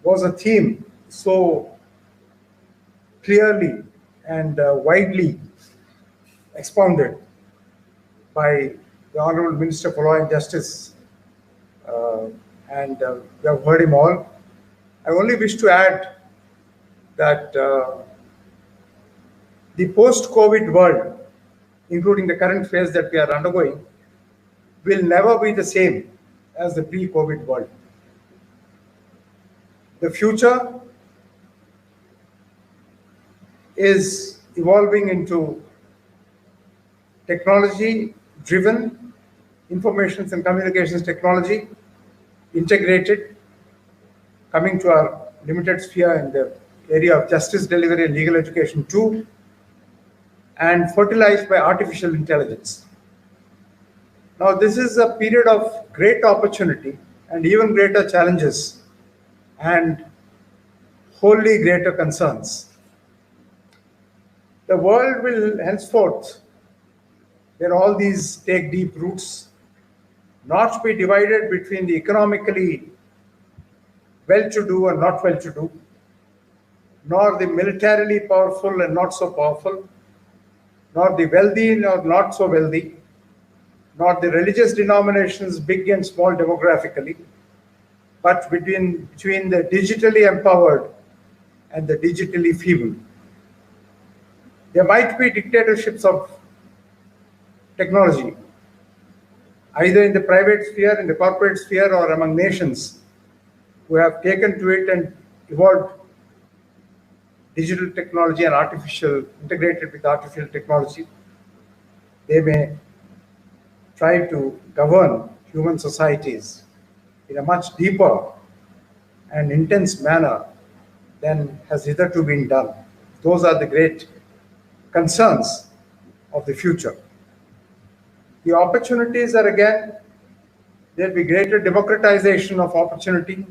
was a theme so clearly and widely expounded by the Honorable Minister for Law and Justice, and we have heard him all. I only wish to add that the post-COVID world, including the current phase that we are undergoing, will never be the same as the pre-COVID world. The future is evolving into technology-driven information and communications technology, integrated, coming to our limited sphere in the area of justice delivery and legal education too, and fertilized by artificial intelligence. Now, this is a period of great opportunity and even greater challenges and wholly greater concerns. The world will henceforth, where all these take deep roots, not be divided between the economically well-to-do and not well-to-do, nor the militarily powerful and not so powerful, nor the wealthy nor not so wealthy, nor the religious denominations big and small demographically, but between the digitally empowered and the digitally feeble. There might be dictatorships of technology. either in the private sphere, in the corporate sphere, or among nations who have taken to it and evolved digital technology and integrated with artificial technology. They may try to govern human societies in a much deeper and intense manner than has hitherto been done. Those are the great concerns of the future. The opportunities are, again, there'll be greater democratization of opportunity,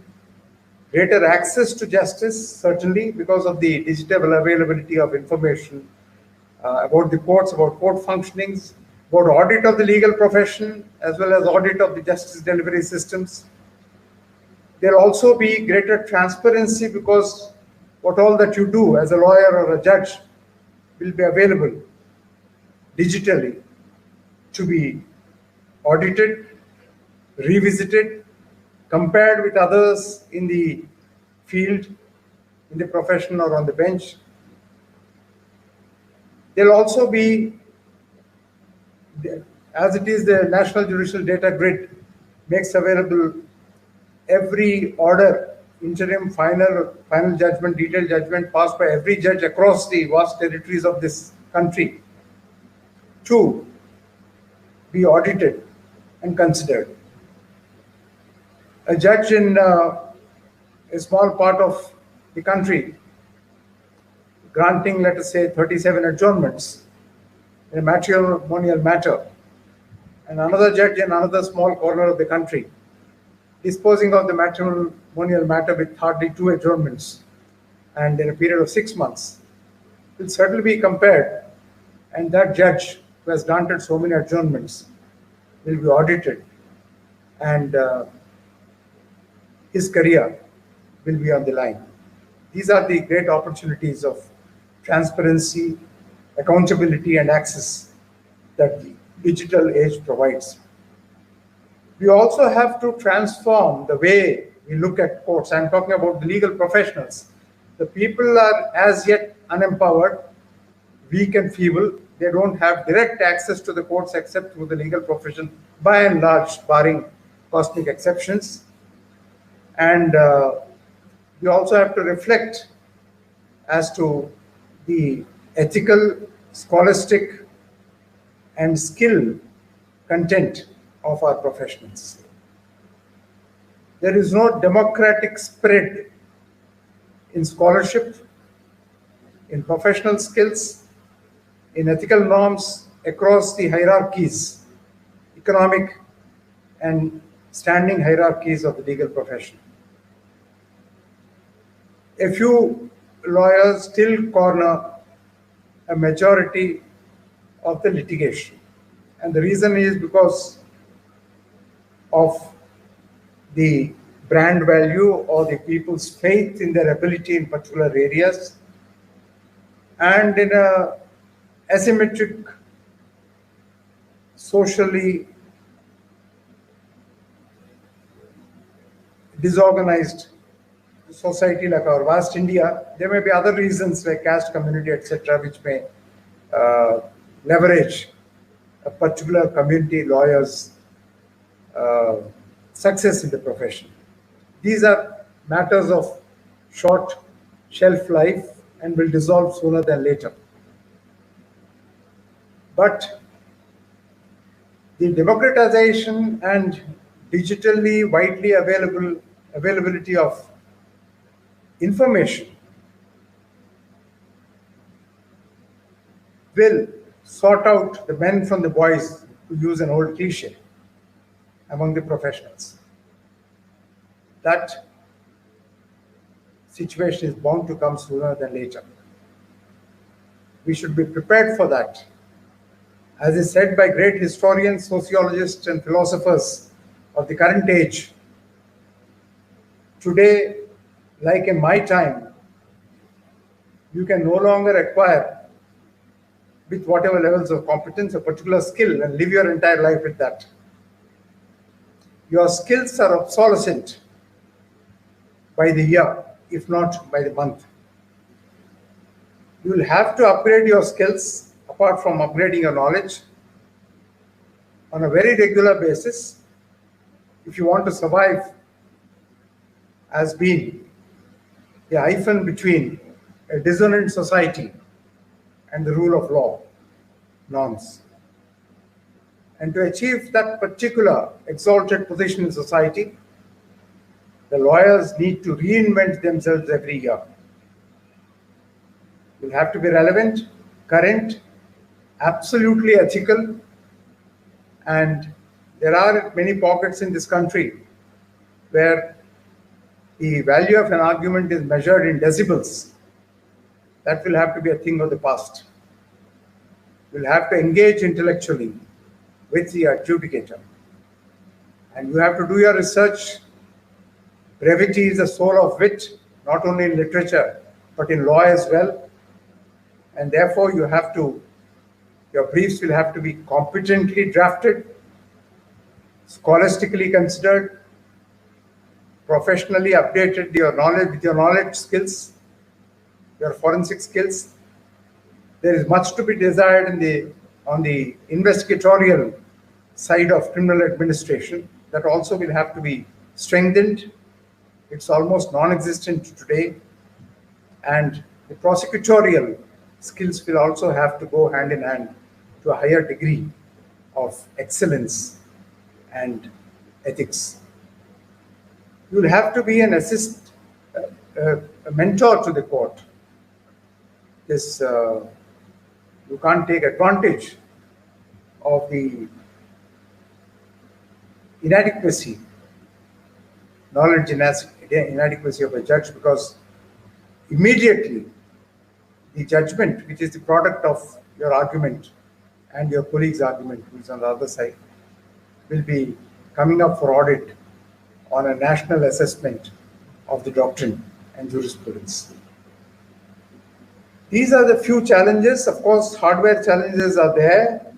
greater access to justice, certainly because of the digital availability of information about the courts, about court functionings, about audit of the legal profession, as well as audit of the justice delivery systems. There'll also be greater transparency because what all that you do as a lawyer or a judge will be available digitally to be audited, revisited, compared with others in the field, in the profession, or on the bench. There'll also be, as it is, the National Judicial Data Grid makes available every order, interim, final judgment, detailed judgment passed by every judge across the vast territories of this country to be audited and considered. A judge in a small part of the country granting, let us say, 37 adjournments in a matrimonial matter, and another judge in another small corner of the country disposing of the matrimonial matter with hardly 2 adjournments and in a period of 6 months will certainly be compared, and that judge who has granted so many adjournments will be audited, and his career will be on the line. These are the great opportunities of transparency, accountability, and access that the digital age provides. We also have to transform the way we look at courts. I'm talking about the legal professionals. The people are as yet unempowered, weak and feeble. They don't have direct access to the courts except through the legal profession, by and large, barring cosmic exceptions. And we also have to reflect as to the ethical, scholastic, and skill content of our professionals. There is no democratic spread in scholarship, in professional skills, in ethical norms across the hierarchies, economic and standing hierarchies of the legal profession. A few lawyers still corner a majority of the litigation. And the reason is because of the brand value or the people's faith in their ability in particular areas, and in a asymmetric, socially disorganized society like our vast India. There may be other reasons like caste, community, etc., which may leverage a particular community lawyer's success in the profession. These are matters of short shelf life and will dissolve sooner than later. But the democratization and digitally widely availability of information will sort out the men from the boys, to use an old cliche, among the professionals. That situation is bound to come sooner than later. We should be prepared for that. As is said by great historians, sociologists, and philosophers of the current age, today, like in my time, you can no longer acquire, with whatever levels of competence, a particular skill and live your entire life with that. Your skills are obsolescent by the year, if not by the month. You will have to upgrade your skills apart from upgrading your knowledge on a very regular basis if you want to survive as being the hyphen between a dissonant society and the rule of law norms. And to achieve that particular exalted position in society, the lawyers need to reinvent themselves every year. You'll have to be relevant, current, absolutely ethical, and there are many pockets in this country where the value of an argument is measured in decibels. That will have to be a thing of the past. You'll have to engage intellectually with the adjudicator. And you have to do your research. Brevity is the soul of wit, not only in literature, but in law as well. And therefore, your briefs will have to be competently drafted, scholastically considered, professionally updated with your knowledge skills, your forensic skills. There is much to be desired on the investigatorial side of criminal administration. That also will have to be strengthened. It's almost non-existent today. And the prosecutorial skills will also have to go hand in hand to a higher degree of excellence and ethics. You'll have to be a mentor to the court. You can't take advantage of the knowledge inadequacy of a judge, because immediately the judgment, which is the product of your argument and your colleague's argument, who is on the other side, will be coming up for audit on a national assessment of the doctrine and jurisprudence. These are the few challenges. Of course, hardware challenges are there.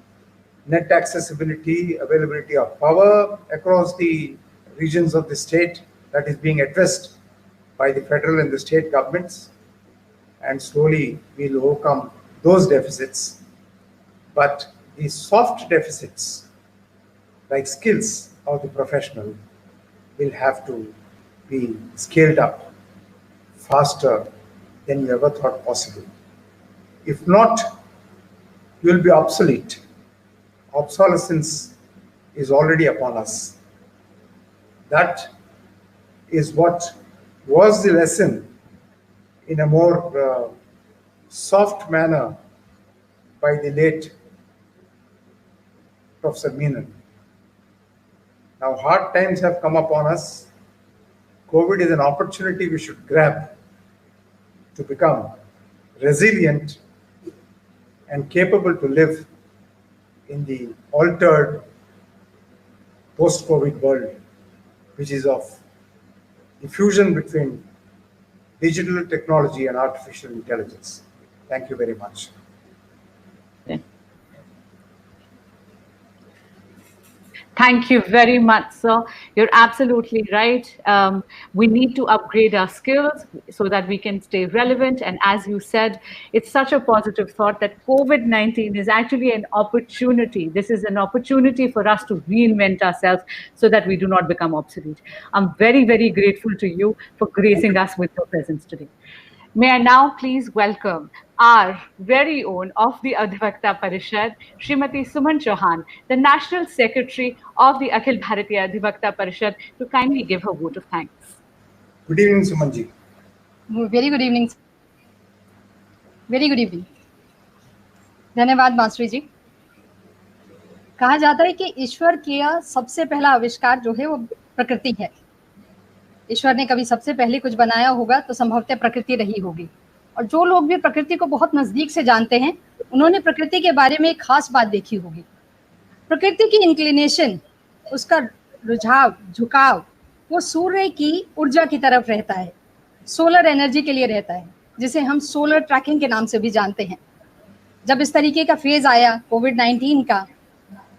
Net accessibility, availability of power across the regions of the state, that is being addressed by the federal and the state governments. And slowly we'll overcome those deficits. But the soft deficits, like skills of the professional, will have to be scaled up faster than you ever thought possible. If not, you will be obsolete. Obsolescence is already upon us. That is what was the lesson in a more soft manner by the late Professor Menon. Now, hard times have come upon us. COVID is an opportunity we should grab to become resilient and capable to live in the altered post-COVID world, which is of the fusion between digital technology and artificial intelligence. Thank you very much. Thank you very much, sir. You're absolutely right. We need to upgrade our skills so that we can stay relevant. And as you said, it's such a positive thought that COVID-19 is actually an opportunity. This is an opportunity for us to reinvent ourselves so that we do not become obsolete. I'm very, very grateful to you for gracing us with your presence today. May I now please welcome our very own of the Adhivakta Parishad, Srimati Suman Chauhan, the National Secretary of the Akhil Bharatiya Adhivakta Parishad, to kindly give her vote of thanks. Good evening, Suman ji. Very good evening. Very good evening. धन्यवाद mastery जी. कहा जाता है कि ईश्वर का सबसे पहला आविष्कार जो है वो प्रकृति है. ईश्वर ने कभी सबसे पहले कुछ बनाया होगा तो संभवतः प्रकृति रही होगी. और जो लोग भी प्रकृति को बहुत नजदीक से जानते हैं, उन्होंने प्रकृति के बारे में एक खास बात देखी होगी. प्रकृति की इंक्लिनेशन, उसका रुझाव, झुकाव, वो सूर्य की ऊर्जा की तरफ रहता है, सोलर एनर्जी के लिए रहता है, जिसे हम सोलर ट्रैकिंग के नाम से भी जानते हैं. जब इस तरीके का फेज आया कोविड-19 का,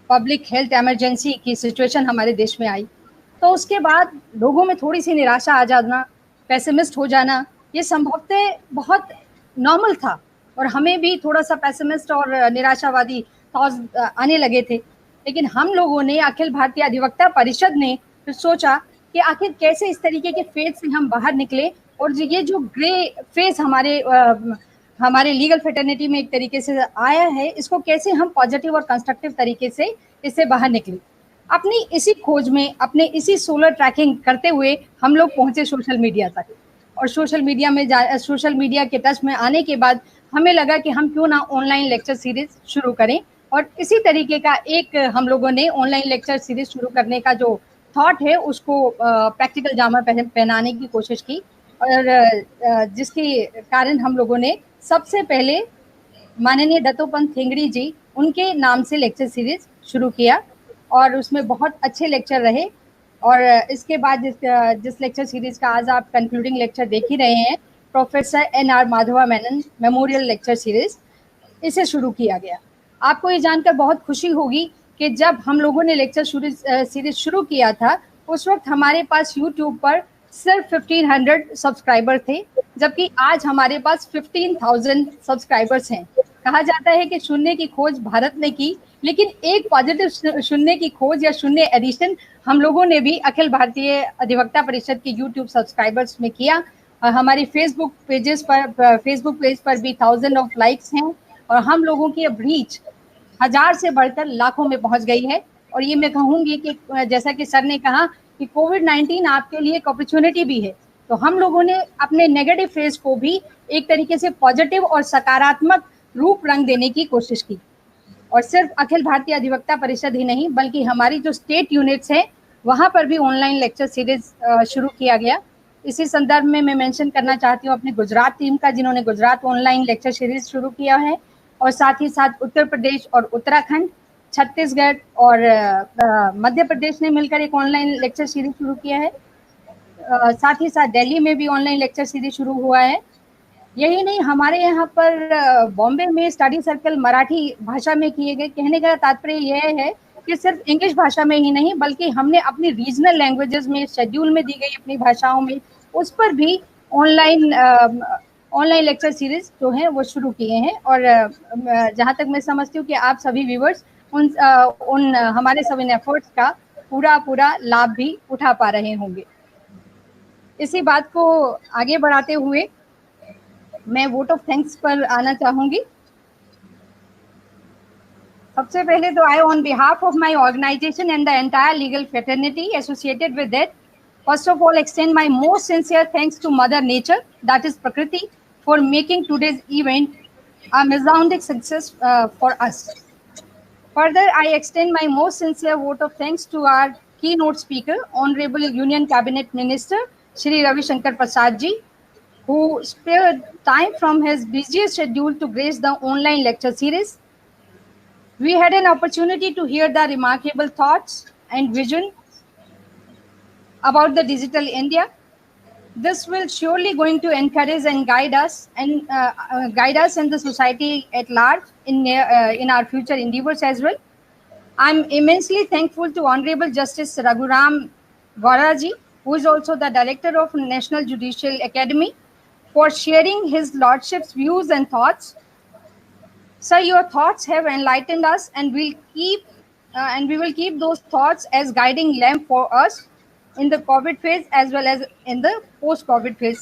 पब्लिक हेल्थ इमरजेंसी की सिचुएशन हमारे देश में आई, तो उसके बाद लोगों में थोड़ी सी निराशा आ जाना, पेसिमिस्ट हो जाना, ये संभवतः बहुत नॉर्मल था. और हमें भी थोड़ा सा पेसिमिस्ट और निराशावादी थॉट्स आने लगे थे. लेकिन हम लोगों ने, अखिल भारतीय अधिवक्ता परिषद ने फिर सोचा कि आखिर कैसे इस तरीके के फेज से हम बाहर निकले, और ये जो ग्रे फेज हमारे लीगल फेटर्निटी में एक तरीके से आया है, इसको कैसे हम पॉजिटिव और कंस्ट्रक्टिव तरीके से इससे बाहर निकले। अपनी इसी खोज में, अपने इसी सोलर ट्रैकिंग करते हुए हम लोग पहुंचे सोशल मीडिया तक, और सोशल मीडिया के टच में आने के बाद हमें लगा कि हम क्यों ना ऑनलाइन लेक्चर सीरीज शुरू करें, और इसी तरीके का एक हम लोगों ने ऑनलाइन लेक्चर सीरीज शुरू करने का जो थॉट है उसको प्रैक्टिकल जामा पहनाने की कोशिश की, और जिसके कारण हम लोगों ने सबसे पहले माननीय दत्तोपंत ठेंगड़ी जी उनके नाम से लेक्चर सीरीज शुरू किया, और उसमें बहुत अच्छे लेक्चर रहे। और इसके बाद जिस लेक्चर सीरीज का आज आप कंक्लूडिंग लेक्चर देख ही रहे हैं, professor NR Madhava Menon memorial lecture series, इसे शुरू किया गया। आपको ये जानकर बहुत खुशी होगी कि जब हम लोगों ने लेक्चर सीरीज शुरू किया था, उस वक्त हमारे पास यूट्यूब पर सिर्फ 1500 सब्सक्राइबर थे, जबकि आज हमारे पास 15,000 सब्सक्राइबर्स हैं। कहा जाता है कि शून्य की खोज भारत ने की, लेकिन एक पॉजिटिव शून्य की खोज या शून्य एडिशन हम लोगों ने भी अखिल भारतीय अधिवक्ता परिषद के यूट्यूब सब्सक्राइबर्स में किया। हमारी फेसबुक पेज पर भी 1000 ऑफ लाइक्स हैं, और हम लोगों की अब रीच 1000 से बढ़कर लाखों में पहुंच गई है। और ये मैं कहूँगी कि जैसा कि सर ने कहा कि कोविड-19 आपके लिए एक अपॉर्चुनिटी भी है, तो हम लोगों ने अपने नेगेटिव फेज को भी एक तरीके से पॉजिटिव और सकारात्मक रूप रंग देने की कोशिश की। और सिर्फ अखिल भारतीय अधिवक्ता परिषद ही नहीं, बल्कि हमारी जो स्टेट यूनिट्स हैं वहाँ पर भी ऑनलाइन लेक्चर सीरीज शुरू किया गया। इसी संदर्भ में मैं मेंशन करना चाहती हूँ अपनी गुजरात टीम का, जिन्होंने गुजरात ऑनलाइन लेक्चर सीरीज शुरू किया है, और साथ ही साथ उत्तर प्रदेश और उत्तराखंड, छत्तीसगढ़ और मध्य प्रदेश ने मिलकर एक ऑनलाइन लेक्चर सीरीज शुरू किया है। साथ ही साथ दिल्ली में भी ऑनलाइन लेक्चर सीरीज शुरू हुआ है। यही नहीं, हमारे यहाँ पर बॉम्बे में स्टडी सर्कल मराठी भाषा में किए गए। कहने का तात्पर्य यह है कि सिर्फ इंग्लिश भाषा में ही नहीं, बल्कि हमने अपनी रीजनल लैंग्वेजेस में, शेड्यूल में दी गई अपनी भाषाओं में, उस पर भी ऑनलाइन लेक्चर सीरीज जो है वो शुरू किए हैं। और जहाँ तक मैं समझती हूँ कि आप सभी व्यूवर्स उन हमारे सभी एफर्ट्स का पूरा लाभ भी उठा पा रहे होंगे। इसी बात को आगे बढ़ाते हुए मैं वोट ऑफ थैंक्स पर आना चाहूंगी। सबसे पहले तो I on behalf of my organisation and the entire legal fraternity associated with it, first of all extend my most sincere thanks to Mother Nature, that is Prakriti, for making today's event a resounding success for us. Further, I extend my most sincere vote of thanks to our keynote speaker, Honorable Union Cabinet Minister Shri Ravi Shankar Prasad ji, who spared time from his busiest schedule to grace the online lecture series. We had an opportunity to hear the remarkable thoughts and vision about the digital India. This will surely going to encourage and guide us and the society at large in our future endeavors as well. I'm immensely thankful to Honorable Justice Raghuram Vora ji, who is also the director of National Judicial Academy, for sharing his lordship's views and thoughts. Sir, your thoughts have enlightened us, and we will keep those thoughts as guiding lamp for us in the COVID phase as well as in the post-COVID phase,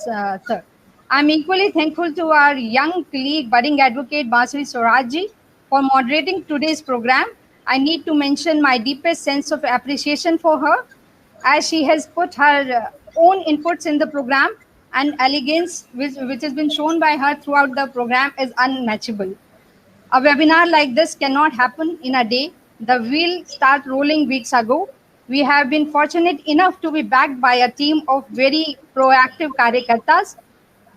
sir. I'm equally thankful to our young colleague, budding advocate Bansuri Swaraj ji, for moderating today's program. I need to mention my deepest sense of appreciation for her, as she has put her own inputs in the program, and elegance which has been shown by her throughout the program is unmatchable. A webinar like this cannot happen in a day. The wheel started rolling weeks ago. We have been fortunate enough to be backed by a team of very proactive Karyakartas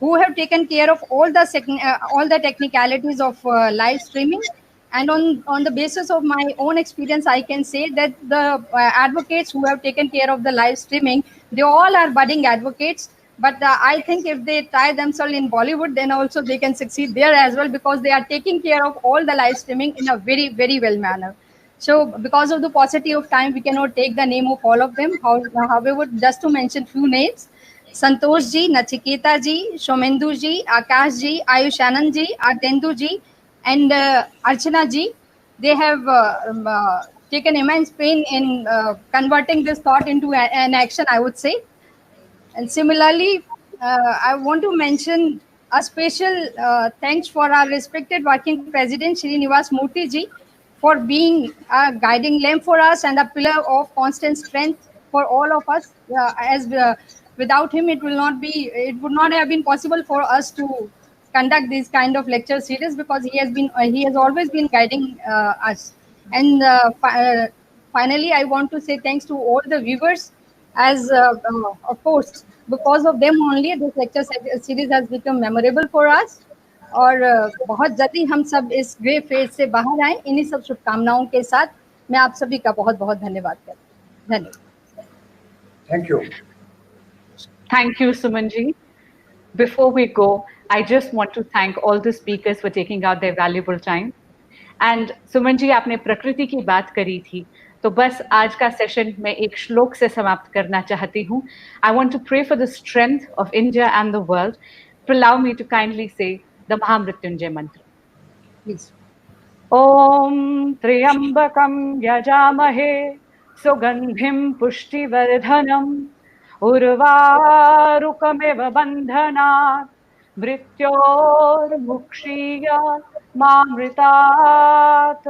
who have taken care of all the technicalities of live streaming. And on the basis of my own experience, I can say that the advocates who have taken care of the live streaming, they all are budding advocates. But I think if they try themselves in Bollywood, then also they can succeed there as well, because they are taking care of all the live streaming in a very, very well manner. So because of the paucity of time, we cannot take the name of all of them. However, just to mention few names: Santosh ji, Nachiketa ji, Shomendu ji, Akash ji, Ayush Anand ji, Artendu ji, and Archana ji. They have taken immense pain in converting this thought into an action, I would say. And similarly, I want to mention a special thanks for our respected working president, Shri Nivas Murthy ji, for being a guiding lamp for us and a pillar of constant strength for all of us. Without him, it would not have been possible for us to conduct this kind of lecture series, because he has always been guiding us. And finally, I want to say thanks to all the viewers, as of course, because of them only this lecture series has become memorable for us. और बहुत जल्दी हम सब इस grey phase से बाहर आए, इन्हीं सब शुभकामनाओं के साथ मैं आप सभी का बहुत बहुत धन्यवाद करती हूँ. धन्यवाद. Thank you. Thank you, Sumanji. Before we go, I just want to thank all the speakers for taking out their valuable time. And Sumanji, आपने प्रकृति की बात करी थी, तो बस आज का सेशन मैं एक श्लोक से समाप्त करना चाहती हूँ. I want to pray for the strength of India and the world. Allow me to kindly say the Mahamrityunjay mantra. Please. Om Triambakam Yajamahe Sugandhim Pushtivardhanam Urvarukamiva Bandhanat Mrityor Mukshiyat Mamritat.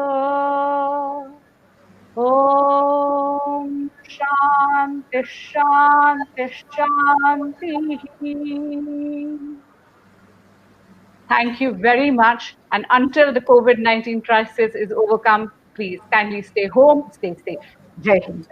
Om Shanti Shanti Shanti. Thank you very much. And until the COVID-19 crisis is overcome, please kindly stay home, stay safe. Jai Hind.